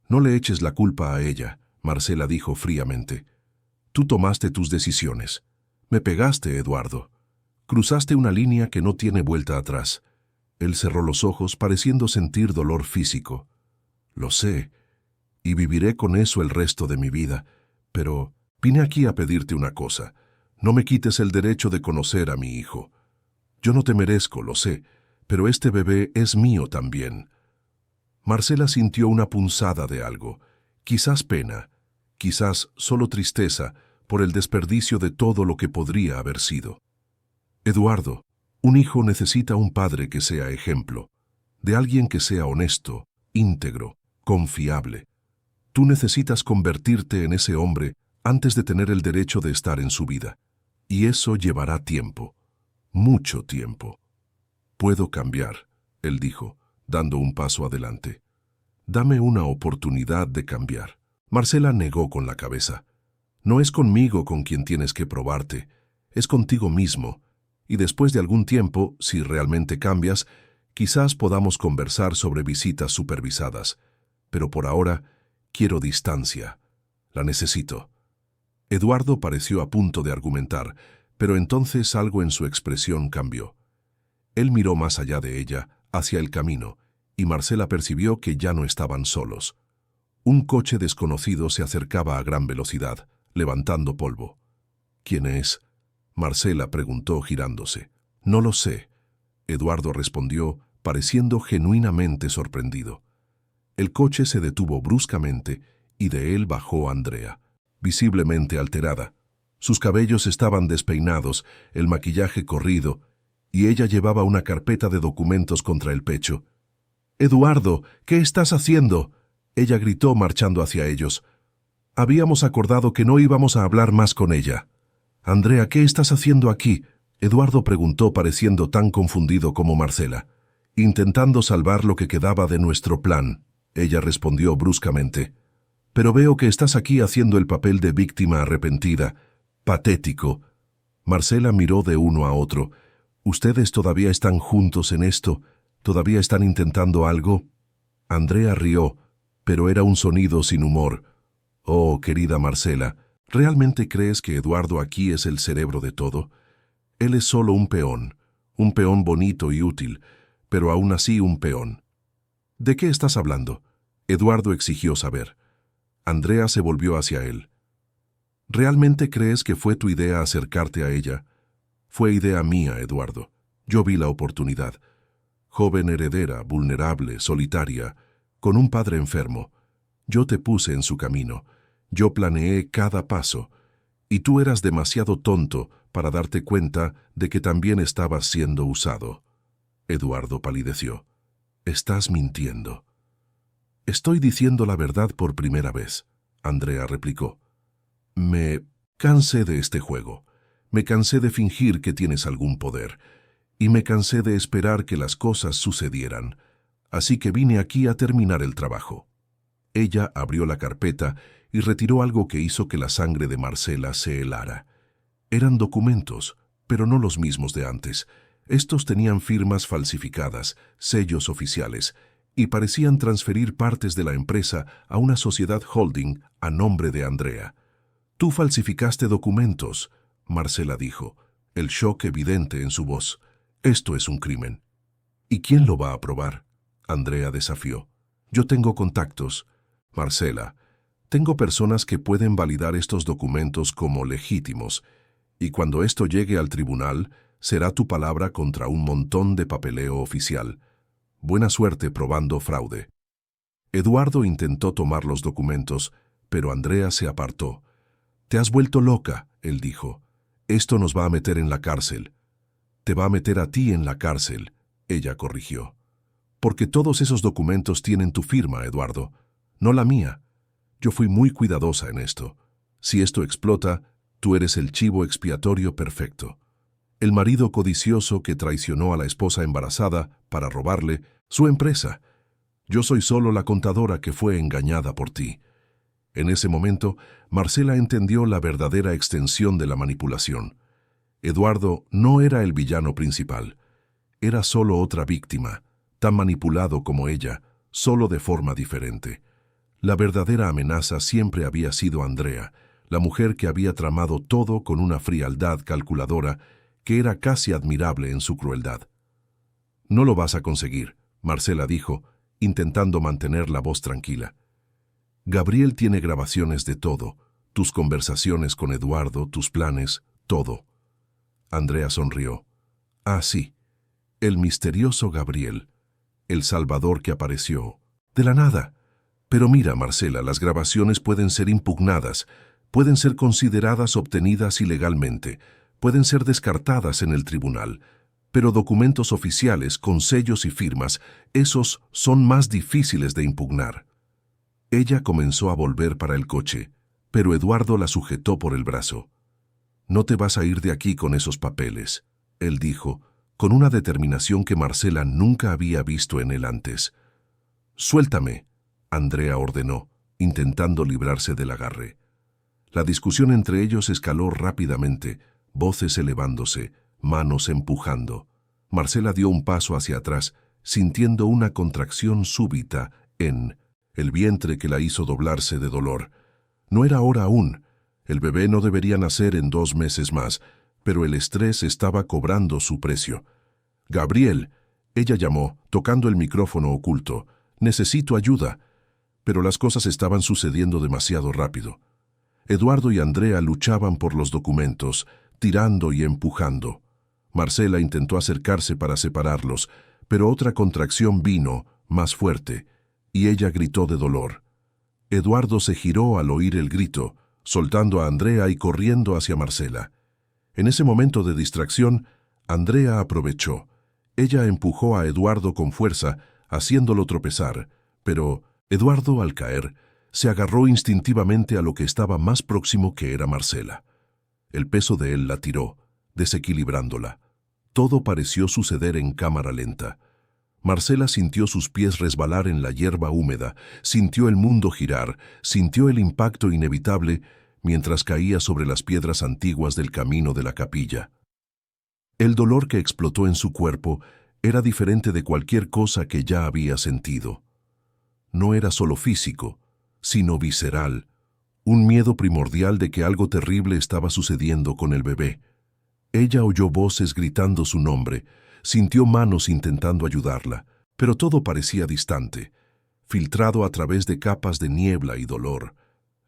No le eches la culpa a ella, Marcela dijo fríamente. Tú tomaste tus decisiones. Me pegaste, Eduardo. Cruzaste una línea que no tiene vuelta atrás. Él cerró los ojos, pareciendo sentir dolor físico. Lo sé, y viviré con eso el resto de mi vida, pero vine aquí a pedirte una cosa. No me quites el derecho de conocer a mi hijo. Yo no te merezco, lo sé, pero este bebé es mío también. Marcela sintió una punzada de algo, quizás pena, quizás solo tristeza por el desperdicio de todo lo que podría haber sido. Eduardo, un hijo necesita un padre que sea ejemplo, de alguien que sea honesto, íntegro, confiable. Tú necesitas convertirte en ese hombre antes de tener el derecho de estar en su vida. Y eso llevará tiempo, mucho tiempo. Puedo cambiar, él dijo, dando un paso adelante. Dame una oportunidad de cambiar. Marcela negó con la cabeza. No es conmigo con quien tienes que probarte, es contigo mismo. Y después de algún tiempo, si realmente cambias, quizás podamos conversar sobre visitas supervisadas. Pero por ahora, quiero distancia. La necesito. Eduardo pareció a punto de argumentar, pero entonces algo en su expresión cambió. Él miró más allá de ella, hacia el camino, y Marcela percibió que ya no estaban solos. Un coche desconocido se acercaba a gran velocidad, levantando polvo. ¿Quién es?, Marcela preguntó girándose. No lo sé, Eduardo respondió, pareciendo genuinamente sorprendido. El coche se detuvo bruscamente y de él bajó Andrea, visiblemente alterada. Sus cabellos estaban despeinados, el maquillaje corrido, y ella llevaba una carpeta de documentos contra el pecho. «Eduardo, ¿qué estás haciendo?», ella gritó marchando hacia ellos. «Habíamos acordado que no íbamos a hablar más con ella». «Andrea, ¿qué estás haciendo aquí?», Eduardo preguntó pareciendo tan confundido como Marcela. «Intentando salvar lo que quedaba de nuestro plan», ella respondió bruscamente. «Pero veo que estás aquí haciendo el papel de víctima arrepentida. Patético». Marcela miró de uno a otro. «¿Ustedes todavía están juntos en esto? ¿Todavía están intentando algo?». Andrea rió, pero era un sonido sin humor. «Oh, querida Marcela, ¿realmente crees que Eduardo aquí es el cerebro de todo? Él es solo un peón bonito y útil, pero aún así un peón». «¿De qué estás hablando?», Eduardo exigió saber. Andrea se volvió hacia él. «¿Realmente crees que fue tu idea acercarte a ella?». «Fue idea mía, Eduardo. Yo vi la oportunidad. Joven heredera, vulnerable, solitaria, con un padre enfermo. Yo te puse en su camino. Yo planeé cada paso. Y tú eras demasiado tonto para darte cuenta de que también estabas siendo usado». Eduardo palideció. «Estás mintiendo». «Estoy diciendo la verdad por primera vez». Andrea replicó. Me cansé de este juego. Me cansé de fingir que tienes algún poder. Y me cansé de esperar que las cosas sucedieran. Así que vine aquí a terminar el trabajo. Ella abrió la carpeta y retiró algo que hizo que la sangre de Marcela se helara. Eran documentos, pero no los mismos de antes. Estos tenían firmas falsificadas, sellos oficiales, y parecían transferir partes de la empresa a una sociedad holding a nombre de Andrea. «Tú falsificaste documentos», Marcela dijo, el shock evidente en su voz. «Esto es un crimen». «¿Y quién lo va a probar?», Andrea desafió. «Yo tengo contactos». «Marcela, tengo personas que pueden validar estos documentos como legítimos, y cuando esto llegue al tribunal, será tu palabra contra un montón de papeleo oficial. Buena suerte probando fraude». Eduardo intentó tomar los documentos, pero Andrea se apartó. «Te has vuelto loca», él dijo. «Esto nos va a meter en la cárcel». «Te va a meter a ti en la cárcel», ella corrigió. «Porque todos esos documentos tienen tu firma, Eduardo, no la mía. Yo fui muy cuidadosa en esto. Si esto explota, tú eres el chivo expiatorio perfecto. El marido codicioso que traicionó a la esposa embarazada para robarle su empresa. Yo soy solo la contadora que fue engañada por ti». En ese momento, Marcela entendió la verdadera extensión de la manipulación. Eduardo no era el villano principal. Era solo otra víctima, tan manipulado como ella, solo de forma diferente. La verdadera amenaza siempre había sido Andrea, la mujer que había tramado todo con una frialdad calculadora que era casi admirable en su crueldad. «No lo vas a conseguir», Marcela dijo, intentando mantener la voz tranquila. «Gabriel tiene grabaciones de todo, tus conversaciones con Eduardo, tus planes, todo». Andrea sonrió. «Ah, sí, el misterioso Gabriel, el salvador que apareció, de la nada. Pero mira, Marcela, las grabaciones pueden ser impugnadas, pueden ser consideradas obtenidas ilegalmente, pueden ser descartadas en el tribunal, pero documentos oficiales con sellos y firmas, esos son más difíciles de impugnar». Ella comenzó a volver para el coche, pero Eduardo la sujetó por el brazo. «No te vas a ir de aquí con esos papeles», él dijo, con una determinación que Marcela nunca había visto en él antes. «Suéltame», Andrea ordenó, intentando librarse del agarre. La discusión entre ellos escaló rápidamente, voces elevándose, manos empujando. Marcela dio un paso hacia atrás, sintiendo una contracción súbita en el vientre que la hizo doblarse de dolor. No era hora aún. El bebé no debería nacer en 2 meses más, pero el estrés estaba cobrando su precio. «Gabriel», ella llamó, tocando el micrófono oculto. «Necesito ayuda». Pero las cosas estaban sucediendo demasiado rápido. Eduardo y Andrea luchaban por los documentos, tirando y empujando. Marcela intentó acercarse para separarlos, pero otra contracción vino, más fuerte, y ella gritó de dolor. Eduardo se giró al oír el grito, soltando a Andrea y corriendo hacia Marcela. En ese momento de distracción, Andrea aprovechó. Ella empujó a Eduardo con fuerza, haciéndolo tropezar, pero Eduardo, al caer, se agarró instintivamente a lo que estaba más próximo, que era Marcela. El peso de él la tiró, desequilibrándola. Todo pareció suceder en cámara lenta. Marcela sintió sus pies resbalar en la hierba húmeda, sintió el mundo girar, sintió el impacto inevitable mientras caía sobre las piedras antiguas del camino de la capilla. El dolor que explotó en su cuerpo era diferente de cualquier cosa que ya había sentido. No era solo físico, sino visceral, un miedo primordial de que algo terrible estaba sucediendo con el bebé. Ella oyó voces gritando su nombre, sintió manos intentando ayudarla, pero todo parecía distante, filtrado a través de capas de niebla y dolor.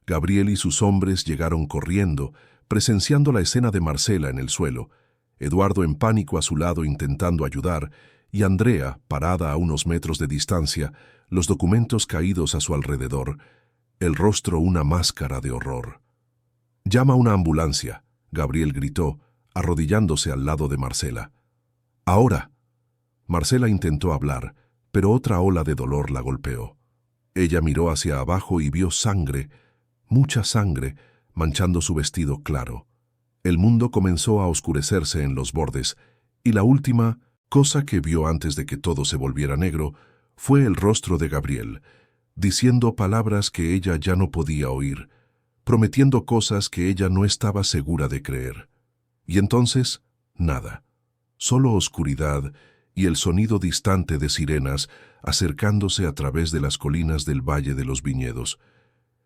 Gabriel y sus hombres llegaron corriendo, presenciando la escena de Marcela en el suelo, Eduardo en pánico a su lado intentando ayudar, y Andrea, parada a unos metros de distancia, los documentos caídos a su alrededor, el rostro una máscara de horror. «Llama a una ambulancia», Gabriel gritó, arrodillándose al lado de Marcela. «Ahora». Marcela intentó hablar, pero otra ola de dolor la golpeó. Ella miró hacia abajo y vio sangre, mucha sangre, manchando su vestido claro. El mundo comenzó a oscurecerse en los bordes, y la última cosa que vio antes de que todo se volviera negro fue el rostro de Gabriel, diciendo palabras que ella ya no podía oír, prometiendo cosas que ella no estaba segura de creer. Y entonces, nada, solo oscuridad y el sonido distante de sirenas acercándose a través de las colinas del Valle de los Viñedos.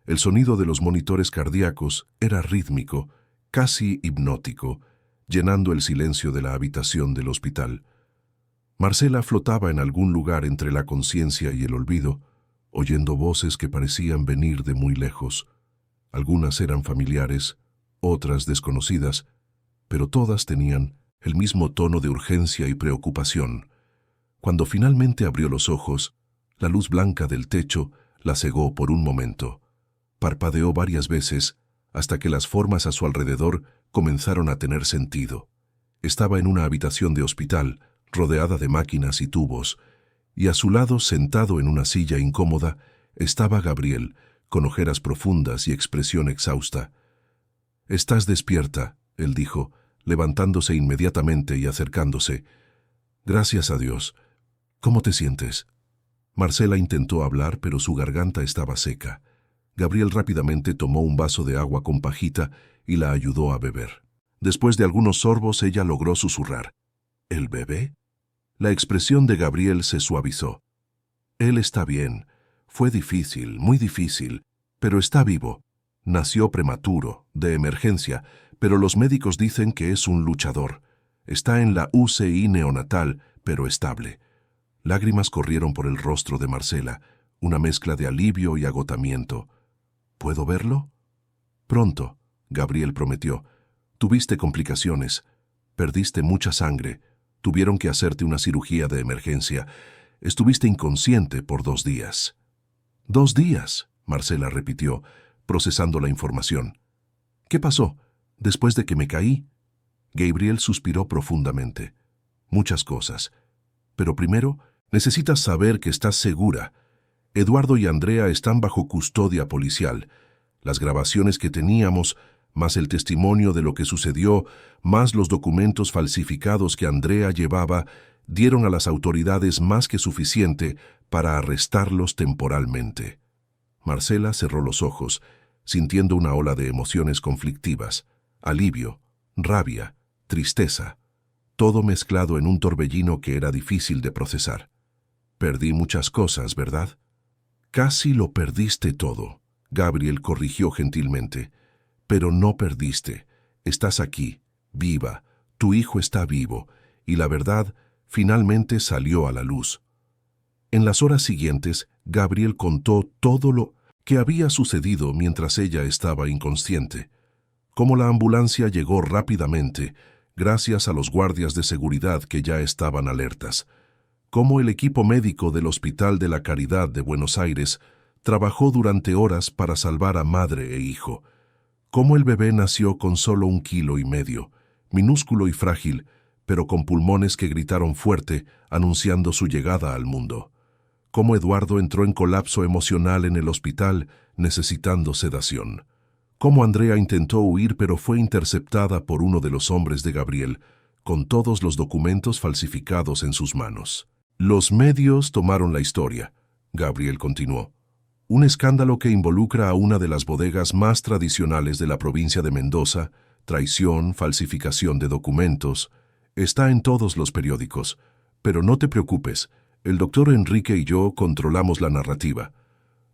El sonido de los monitores cardíacos era rítmico, casi hipnótico, llenando el silencio de la habitación del hospital. Marcela flotaba en algún lugar entre la conciencia y el olvido, oyendo voces que parecían venir de muy lejos. Algunas eran familiares, otras desconocidas, pero todas tenían el mismo tono de urgencia y preocupación. Cuando finalmente abrió los ojos, la luz blanca del techo la cegó por un momento. Parpadeó varias veces hasta que las formas a su alrededor comenzaron a tener sentido. Estaba en una habitación de hospital, rodeada de máquinas y tubos, y a su lado, sentado en una silla incómoda, estaba Gabriel, con ojeras profundas y expresión exhausta. «Estás despierta», él dijo, levantándose inmediatamente y acercándose. «Gracias a Dios. ¿Cómo te sientes?» Marcela intentó hablar, pero su garganta estaba seca. Gabriel rápidamente tomó un vaso de agua con pajita y la ayudó a beber. Después de algunos sorbos, ella logró susurrar. «¿El bebé?» La expresión de Gabriel se suavizó. «Él está bien. Fue difícil, muy difícil, pero está vivo. Nació prematuro, de emergencia, pero los médicos dicen que es un luchador. Está en la UCI neonatal, pero estable». Lágrimas corrieron por el rostro de Marcela, una mezcla de alivio y agotamiento. «¿Puedo verlo?» «Pronto», Gabriel prometió. «Tuviste complicaciones. Perdiste mucha sangre. Tuvieron que hacerte una cirugía de emergencia. Estuviste inconsciente por 2 días». «¿2 días?» Marcela repitió, procesando la información. «¿Qué pasó? ¿Después de que me caí?» Gabriel suspiró profundamente. «Muchas cosas. Pero primero, necesitas saber que estás segura. Eduardo y Andrea están bajo custodia policial. Las grabaciones que teníamos, más el testimonio de lo que sucedió, más los documentos falsificados que Andrea llevaba, dieron a las autoridades más que suficiente para arrestarlos temporalmente». Marcela cerró los ojos, sintiendo una ola de emociones conflictivas, alivio, rabia, tristeza, todo mezclado en un torbellino que era difícil de procesar. «Perdí muchas cosas, ¿verdad?» «Casi lo perdiste todo», Gabriel corrigió gentilmente. «Pero no perdiste. Estás aquí, viva. Tu hijo está vivo, y la verdad finalmente salió a la luz». En las horas siguientes, Gabriel contó todo lo que había sucedido mientras ella estaba inconsciente. Cómo la ambulancia llegó rápidamente, gracias a los guardias de seguridad que ya estaban alertas. Cómo el equipo médico del Hospital de la Caridad de Buenos Aires trabajó durante horas para salvar a madre e hijo. Cómo el bebé nació con solo 1,5 kilos, minúsculo y frágil, pero con pulmones que gritaron fuerte, anunciando su llegada al mundo. Cómo Eduardo entró en colapso emocional en el hospital, necesitando sedación. Cómo Andrea intentó huir pero fue interceptada por uno de los hombres de Gabriel, con todos los documentos falsificados en sus manos. «Los medios tomaron la historia», Gabriel continuó. «Un escándalo que involucra a una de las bodegas más tradicionales de la provincia de Mendoza, traición, falsificación de documentos. Está en todos los periódicos. Pero no te preocupes, el doctor Enrique y yo controlamos la narrativa.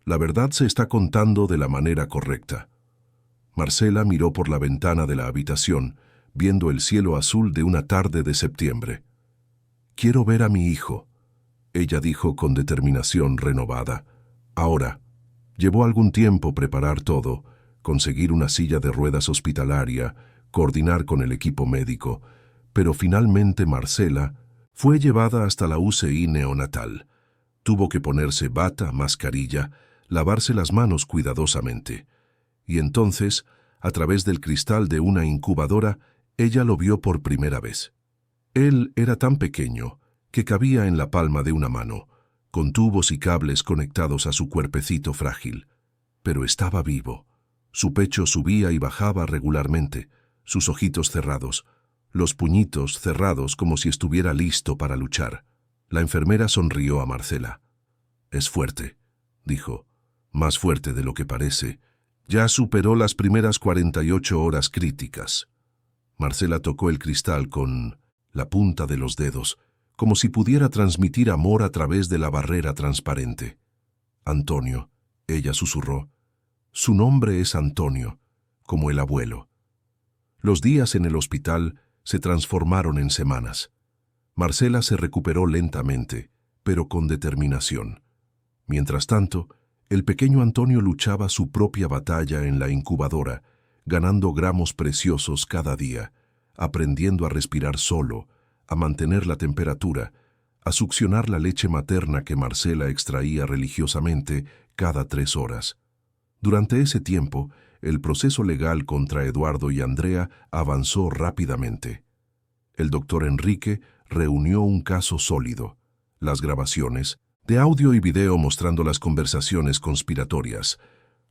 La verdad se está contando de la manera correcta». Marcela miró por la ventana de la habitación, viendo el cielo azul de una tarde de septiembre. «Quiero ver a mi hijo», ella dijo con determinación renovada. Ahora, llevó algún tiempo preparar todo, conseguir una silla de ruedas hospitalaria, coordinar con el equipo médico, pero finalmente Marcela fue llevada hasta la UCI neonatal. Tuvo que ponerse bata, mascarilla, lavarse las manos cuidadosamente. Y entonces, a través del cristal de una incubadora, ella lo vio por primera vez. Él era tan pequeño que cabía en la palma de una mano, con tubos y cables conectados a su cuerpecito frágil. Pero estaba vivo. Su pecho subía y bajaba regularmente, sus ojitos cerrados, los puñitos cerrados como si estuviera listo para luchar. La enfermera sonrió a Marcela. «Es fuerte», dijo, «más fuerte de lo que parece. Ya superó las primeras 48 horas críticas». Marcela tocó el cristal con la punta de los dedos, como si pudiera transmitir amor a través de la barrera transparente. «Antonio», ella susurró. «Su nombre es Antonio, como el abuelo». Los días en el hospital se transformaron en semanas. Marcela se recuperó lentamente, pero con determinación. Mientras tanto, el pequeño Antonio luchaba su propia batalla en la incubadora, ganando gramos preciosos cada día, aprendiendo a respirar solo, a mantener la temperatura, a succionar la leche materna que Marcela extraía religiosamente cada 3 horas. Durante ese tiempo, el proceso legal contra Eduardo y Andrea avanzó rápidamente. El doctor Enrique reunió un caso sólido, las grabaciones, de audio y video mostrando las conversaciones conspiratorias,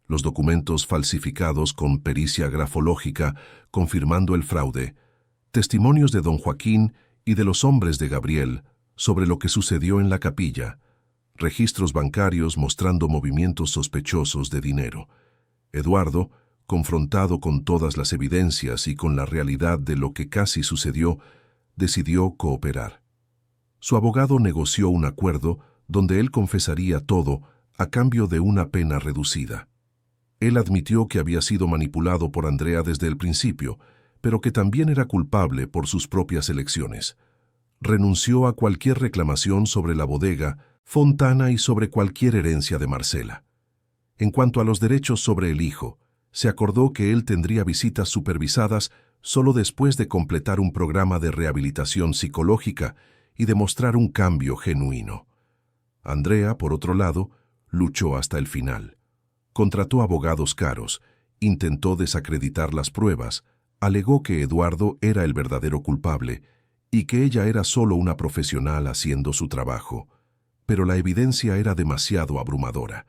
los documentos falsificados con pericia grafológica confirmando el fraude, testimonios de don Joaquín y de los hombres de Gabriel sobre lo que sucedió en la capilla, registros bancarios mostrando movimientos sospechosos de dinero. Eduardo, confrontado con todas las evidencias y con la realidad de lo que casi sucedió, decidió cooperar. Su abogado negoció un acuerdo donde él confesaría todo a cambio de una pena reducida. Él admitió que había sido manipulado por Andrea desde el principio, pero que también era culpable por sus propias elecciones. Renunció a cualquier reclamación sobre la bodega, Fontana y sobre cualquier herencia de Marcela. En cuanto a los derechos sobre el hijo, se acordó que él tendría visitas supervisadas solo después de completar un programa de rehabilitación psicológica y demostrar un cambio genuino. Andrea, por otro lado, luchó hasta el final. Contrató abogados caros, intentó desacreditar las pruebas, alegó que Eduardo era el verdadero culpable y que ella era solo una profesional haciendo su trabajo. Pero la evidencia era demasiado abrumadora.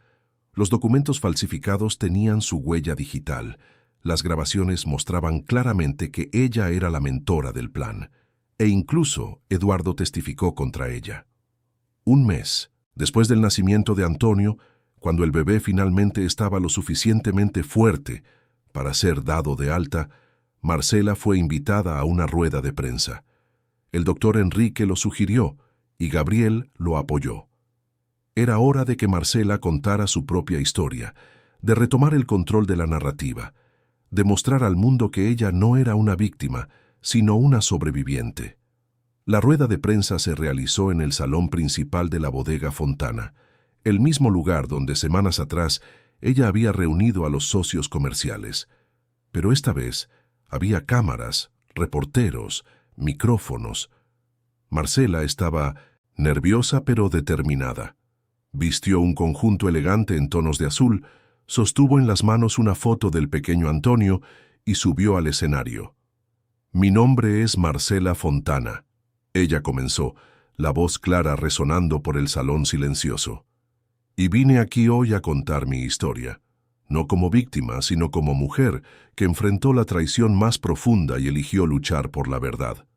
Los documentos falsificados tenían su huella digital. Las grabaciones mostraban claramente que ella era la mentora del plan, e incluso Eduardo testificó contra ella. Un mes después del nacimiento de Antonio, cuando el bebé finalmente estaba lo suficientemente fuerte para ser dado de alta, Marcela fue invitada a una rueda de prensa. El doctor Enrique lo sugirió y Gabriel lo apoyó. Era hora de que Marcela contara su propia historia, de retomar el control de la narrativa, de mostrar al mundo que ella no era una víctima, sino una sobreviviente. La rueda de prensa se realizó en el salón principal de la bodega Fontana, el mismo lugar donde semanas atrás ella había reunido a los socios comerciales. Pero esta vez había cámaras, reporteros, micrófonos. Marcela estaba nerviosa pero determinada. Vistió un conjunto elegante en tonos de azul, sostuvo en las manos una foto del pequeño Antonio y subió al escenario. «Mi nombre es Marcela Fontana», ella comenzó, la voz clara resonando por el salón silencioso. «Y vine aquí hoy a contar mi historia, no como víctima, sino como mujer que enfrentó la traición más profunda y eligió luchar por la verdad».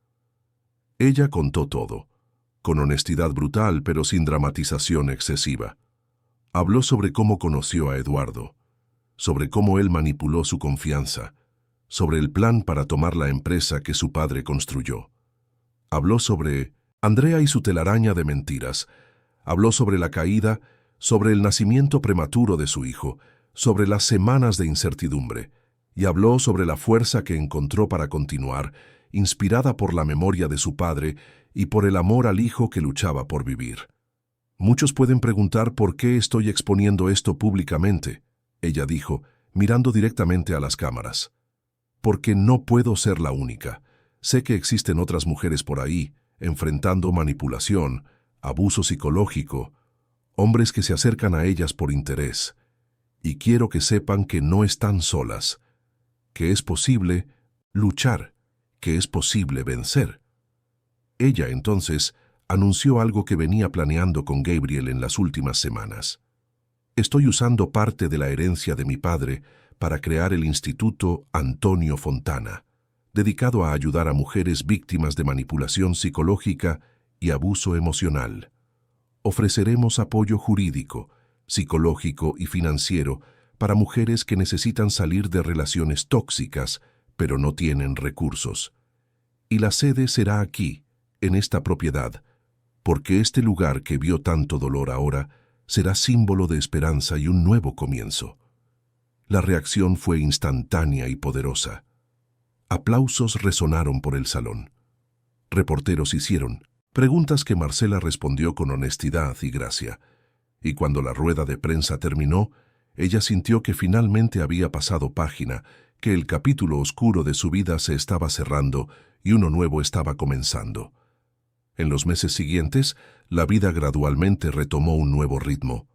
Ella contó todo, con honestidad brutal pero sin dramatización excesiva. Habló sobre cómo conoció a Eduardo, sobre cómo él manipuló su confianza, sobre el plan para tomar la empresa que su padre construyó. Habló sobre Andrea y su telaraña de mentiras. Habló sobre la caída, sobre el nacimiento prematuro de su hijo, sobre las semanas de incertidumbre, y habló sobre la fuerza que encontró para continuar, inspirada por la memoria de su padre y por el amor al hijo que luchaba por vivir. «Muchos pueden preguntar por qué estoy exponiendo esto públicamente», ella dijo, mirando directamente a las cámaras. «Porque no puedo ser la única. Sé que existen otras mujeres por ahí, enfrentando manipulación, abuso psicológico, hombres que se acercan a ellas por interés. Y quiero que sepan que no están solas, que es posible luchar, que es posible vencer». Ella, entonces, anunció algo que venía planeando con Gabriel en las últimas semanas. «Estoy usando parte de la herencia de mi padre para crear el Instituto Antonio Fontana, dedicado a ayudar a mujeres víctimas de manipulación psicológica y abuso emocional. Ofreceremos apoyo jurídico, psicológico y financiero para mujeres que necesitan salir de relaciones tóxicas, pero no tienen recursos. Y la sede será aquí, en esta propiedad, porque este lugar que vio tanto dolor ahora será símbolo de esperanza y un nuevo comienzo. La reacción fue instantánea y poderosa. Aplausos resonaron por el salón. Reporteros hicieron preguntas que Marcela respondió con honestidad y gracia. Y cuando la rueda de prensa terminó, ella sintió que finalmente había pasado página, que el capítulo oscuro de su vida se estaba cerrando y uno nuevo estaba comenzando. En los meses siguientes, la vida gradualmente retomó un nuevo ritmo.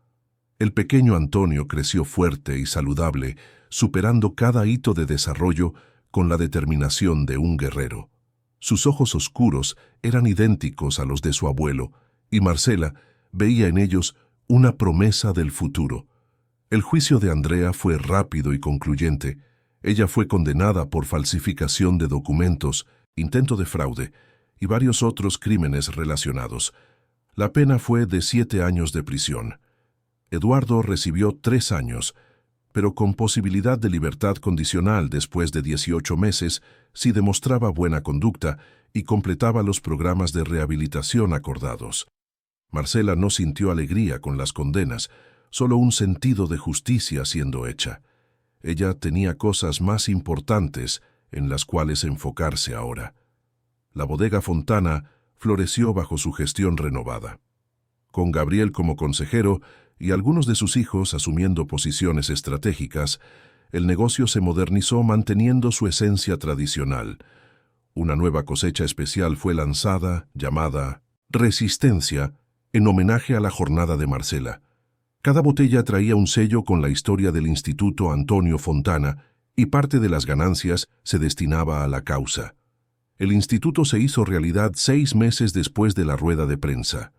El pequeño Antonio creció fuerte y saludable, superando cada hito de desarrollo con la determinación de un guerrero. Sus ojos oscuros eran idénticos a los de su abuelo, y Marcela veía en ellos una promesa del futuro. El juicio de Andrea fue rápido y concluyente. Ella fue condenada por falsificación de documentos, intento de fraude y varios otros crímenes relacionados. La pena fue de 7 años de prisión. Eduardo recibió 3 años, pero con posibilidad de libertad condicional después de 18 meses si demostraba buena conducta y completaba los programas de rehabilitación acordados. Marcela no sintió alegría con las condenas, solo un sentido de justicia siendo hecha. Ella tenía cosas más importantes en las cuales enfocarse ahora. La bodega Fontana floreció bajo su gestión renovada. Con Gabriel como consejero y algunos de sus hijos asumiendo posiciones estratégicas, el negocio se modernizó manteniendo su esencia tradicional. Una nueva cosecha especial fue lanzada, llamada Resistencia, en homenaje a la jornada de Marcela. Cada botella traía un sello con la historia del Instituto Antonio Fontana y parte de las ganancias se destinaba a la causa. El instituto se hizo realidad 6 meses después de la rueda de prensa.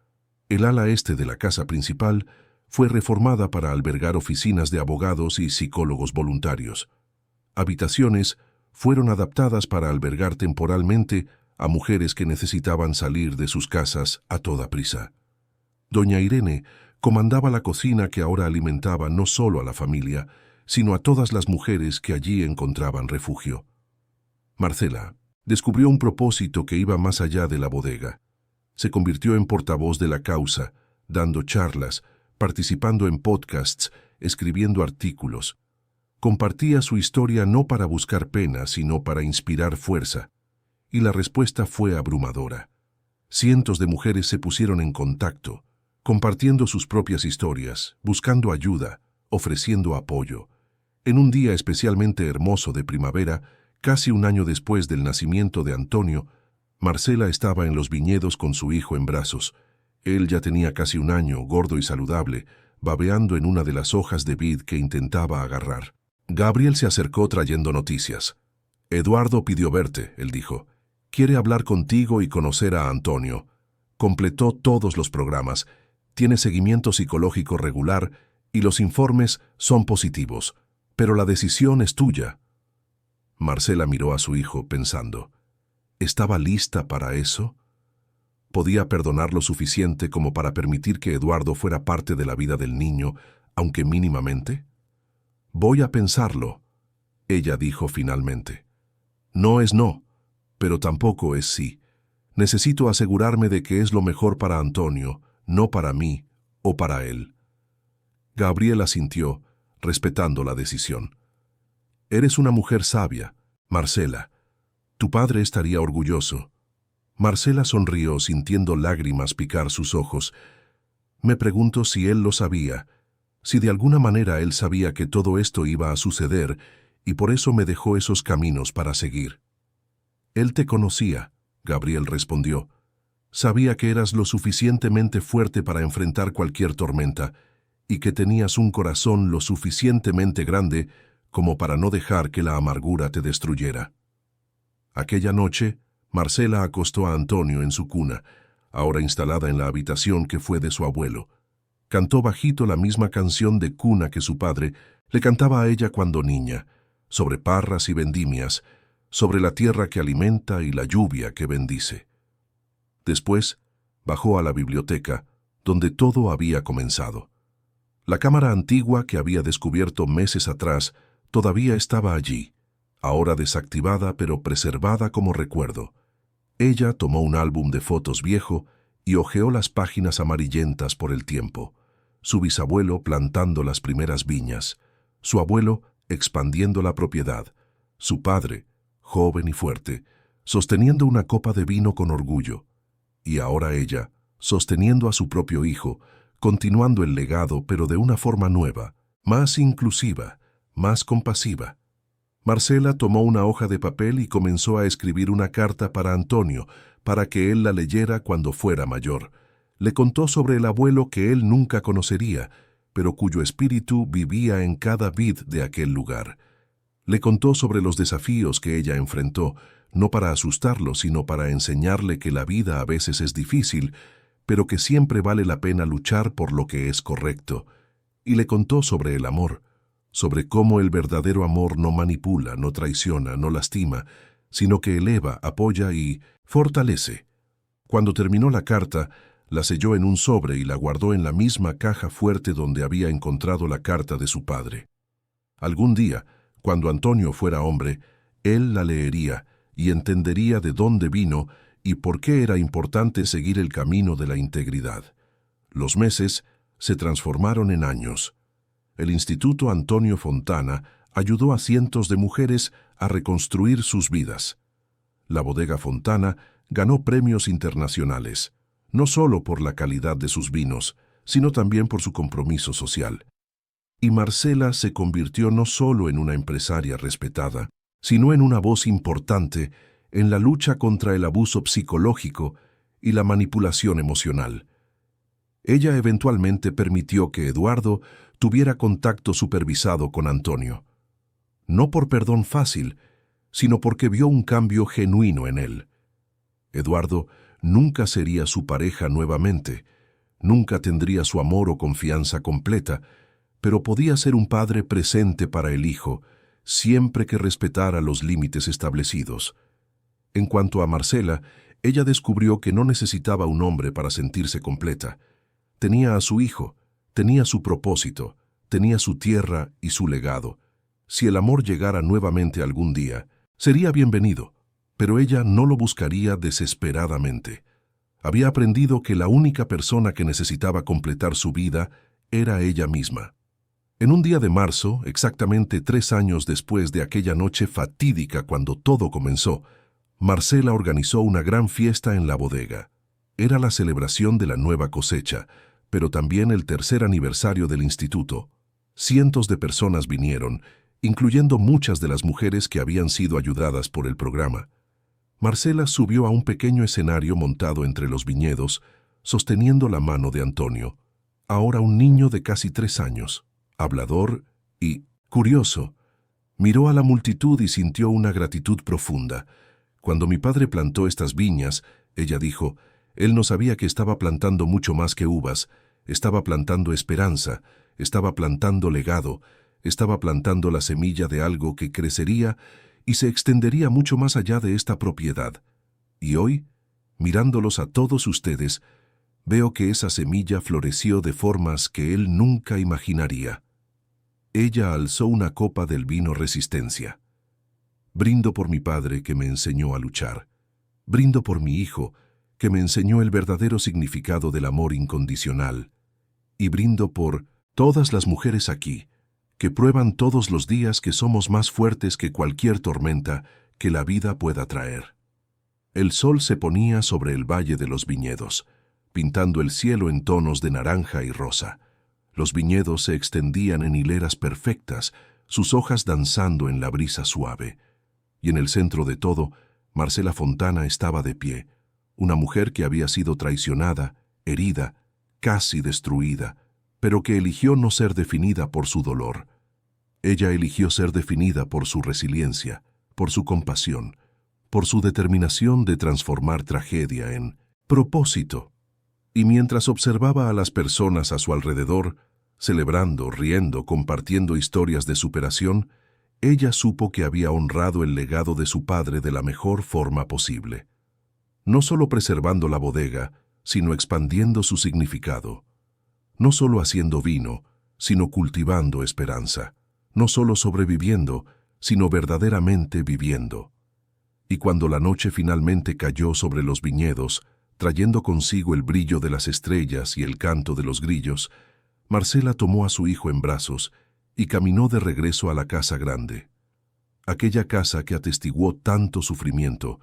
El ala este de la casa principal fue reformada para albergar oficinas de abogados y psicólogos voluntarios. Habitaciones fueron adaptadas para albergar temporalmente a mujeres que necesitaban salir de sus casas a toda prisa. Doña Irene comandaba la cocina que ahora alimentaba no solo a la familia, sino a todas las mujeres que allí encontraban refugio. Marcela descubrió un propósito que iba más allá de la bodega. Se convirtió en portavoz de la causa, dando charlas, participando en podcasts, escribiendo artículos. Compartía su historia no para buscar pena, sino para inspirar fuerza. Y la respuesta fue abrumadora. Cientos de mujeres se pusieron en contacto, compartiendo sus propias historias, buscando ayuda, ofreciendo apoyo. En un día especialmente hermoso de primavera, casi un año después del nacimiento de Antonio, Marcela estaba en los viñedos con su hijo en brazos. Él ya tenía casi un año, gordo y saludable, babeando en una de las hojas de vid que intentaba agarrar. Gabriel se acercó trayendo noticias. «Eduardo pidió verte», él dijo. «Quiere hablar contigo y conocer a Antonio. Completó todos los programas, tiene seguimiento psicológico regular y los informes son positivos, pero la decisión es tuya». Marcela miró a su hijo pensando, ¿estaba lista para eso? ¿Podía perdonar lo suficiente como para permitir que Eduardo fuera parte de la vida del niño, aunque mínimamente? «Voy a pensarlo», ella dijo finalmente. «No es no, pero tampoco es sí. Necesito asegurarme de que es lo mejor para Antonio, no para mí o para él». Gabriel asintió, respetando la decisión. «Eres una mujer sabia, Marcela. Tu padre estaría orgulloso». Marcela sonrió sintiendo lágrimas picar sus ojos. Me pregunto si él lo sabía, si de alguna manera él sabía que todo esto iba a suceder y por eso me dejó esos caminos para seguir. «Él te conocía», Gabriel respondió. «Sabía que eras lo suficientemente fuerte para enfrentar cualquier tormenta y que tenías un corazón lo suficientemente grande como para no dejar que la amargura te destruyera». Aquella noche, Marcela acostó a Antonio en su cuna, ahora instalada en la habitación que fue de su abuelo. Cantó bajito la misma canción de cuna que su padre, Le cantaba a ella cuando niña, sobre parras y vendimias, sobre la tierra que alimenta y la lluvia que bendice. Después, bajó a la biblioteca, donde todo había comenzado. La cámara antigua que había descubierto meses atrás todavía estaba allí, ahora desactivada pero preservada como recuerdo. Ella tomó un álbum de fotos viejo y hojeó las páginas amarillentas por el tiempo. Su bisabuelo plantando las primeras viñas, su abuelo expandiendo la propiedad, su padre, joven y fuerte, sosteniendo una copa de vino con orgullo, y ahora ella, sosteniendo a su propio hijo, continuando el legado pero de una forma nueva, más inclusiva, más compasiva. Marcela tomó una hoja de papel y comenzó a escribir una carta para Antonio, para que él la leyera cuando fuera mayor. Le contó sobre el abuelo que él nunca conocería, pero cuyo espíritu vivía en cada vid de aquel lugar. Le contó sobre los desafíos que ella enfrentó, no para asustarlo, sino para enseñarle que la vida a veces es difícil, pero que siempre vale la pena luchar por lo que es correcto. Y le contó sobre el amor, sobre cómo el verdadero amor no manipula, no traiciona, no lastima, sino que eleva, apoya y fortalece. Cuando terminó la carta, la selló en un sobre y la guardó en la misma caja fuerte donde había encontrado la carta de su padre. Algún día, cuando Antonio fuera hombre, él la leería y entendería de dónde vino y por qué era importante seguir el camino de la integridad. Los meses se transformaron en años. El Instituto Antonio Fontana ayudó a cientos de mujeres a reconstruir sus vidas. La bodega Fontana ganó premios internacionales, no solo por la calidad de sus vinos, sino también por su compromiso social. Y Marcela se convirtió no solo en una empresaria respetada, sino en una voz importante en la lucha contra el abuso psicológico y la manipulación emocional. Ella eventualmente permitió que Eduardo tuviera contacto supervisado con Antonio. No por perdón fácil, sino porque vio un cambio genuino en él. Eduardo nunca sería su pareja nuevamente, nunca tendría su amor o confianza completa, pero podía ser un padre presente para el hijo, siempre que respetara los límites establecidos. En cuanto a Marcela, ella descubrió que no necesitaba un hombre para sentirse completa. Tenía a su hijo, tenía su propósito, tenía su tierra y su legado. Si el amor llegara nuevamente algún día, sería bienvenido, pero ella no lo buscaría desesperadamente. Había aprendido que la única persona que necesitaba completar su vida era ella misma. En un día de marzo, exactamente 3 años después de aquella noche fatídica cuando todo comenzó, Marcela organizó una gran fiesta en la bodega. Era la celebración de la nueva cosecha, pero también el 3er aniversario del instituto. Cientos de personas vinieron, incluyendo muchas de las mujeres que habían sido ayudadas por el programa. Marcela subió a un pequeño escenario montado entre los viñedos, sosteniendo la mano de Antonio, ahora un niño de casi 3 años, hablador y curioso. Miró a la multitud y sintió una gratitud profunda. Cuando mi padre plantó estas viñas, ella dijo, él no sabía que estaba plantando mucho más que uvas, estaba plantando esperanza, estaba plantando legado, estaba plantando la semilla de algo que crecería y se extendería mucho más allá de esta propiedad. Y hoy, mirándolos a todos ustedes, veo que esa semilla floreció de formas que él nunca imaginaría. Ella alzó una copa del vino Resistencia. Brindo por mi padre que me enseñó a luchar. Brindo por mi hijo que me enseñó el verdadero significado del amor incondicional. Y brindo por todas las mujeres aquí, que prueban todos los días que somos más fuertes que cualquier tormenta que la vida pueda traer. El sol se ponía sobre el valle de los viñedos, pintando el cielo en tonos de naranja y rosa. Los viñedos se extendían en hileras perfectas, sus hojas danzando en la brisa suave. Y en el centro de todo, Marcela Fontana estaba de pie, una mujer que había sido traicionada, herida, casi destruida, pero que eligió no ser definida por su dolor. Ella eligió ser definida por su resiliencia, por su compasión, por su determinación de transformar tragedia en propósito. Y mientras observaba a las personas a su alrededor, Celebrando, riendo, compartiendo historias de superación, ella supo que había honrado el legado de su padre de la mejor forma posible. No solo preservando la bodega, sino expandiendo su significado. No solo haciendo vino, sino cultivando esperanza. No solo sobreviviendo, sino verdaderamente viviendo. Y cuando la noche finalmente cayó sobre los viñedos, trayendo consigo el brillo de las estrellas y el canto de los grillos, Marcela tomó a su hijo en brazos y caminó de regreso a la casa grande. Aquella casa que atestiguó tanto sufrimiento,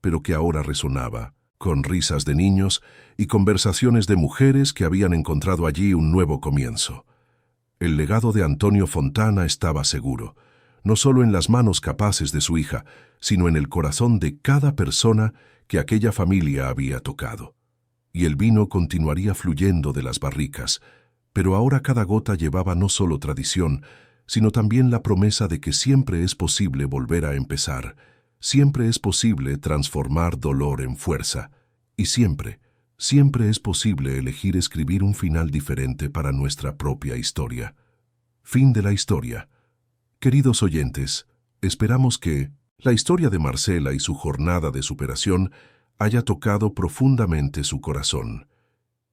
pero que ahora resonaba, con risas de niños y conversaciones de mujeres que habían encontrado allí un nuevo comienzo. El legado de Antonio Fontana estaba seguro, no solo en las manos capaces de su hija, sino en el corazón de cada persona que aquella familia había tocado. Y el vino continuaría fluyendo de las barricas, pero ahora cada gota llevaba no solo tradición, sino también la promesa de que siempre es posible volver a empezar, siempre es posible transformar dolor en fuerza, y siempre es posible elegir escribir un final diferente para nuestra propia historia. Fin de la historia. Queridos oyentes, esperamos que la historia de Marcela y su jornada de superación haya tocado profundamente su corazón.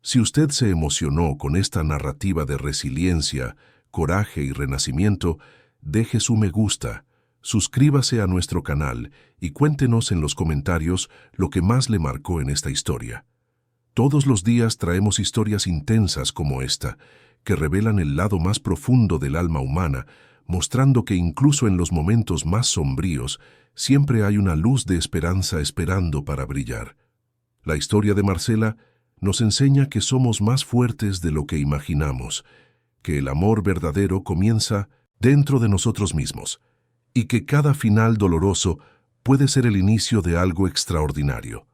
Si usted se emocionó con esta narrativa de resiliencia, coraje y renacimiento, deje su me gusta, suscríbase a nuestro canal y cuéntenos en los comentarios lo que más le marcó en esta historia. Todos los días traemos historias intensas como esta, que revelan el lado más profundo del alma humana, mostrando que incluso en los momentos más sombríos, siempre hay una luz de esperanza esperando para brillar. La historia de Marcela nos enseña que somos más fuertes de lo que imaginamos, que el amor verdadero comienza dentro de nosotros mismos, y que cada final doloroso puede ser el inicio de algo extraordinario.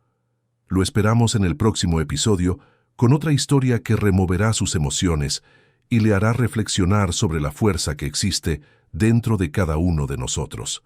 Lo esperamos en el próximo episodio con otra historia que removerá sus emociones y le hará reflexionar sobre la fuerza que existe dentro de cada uno de nosotros.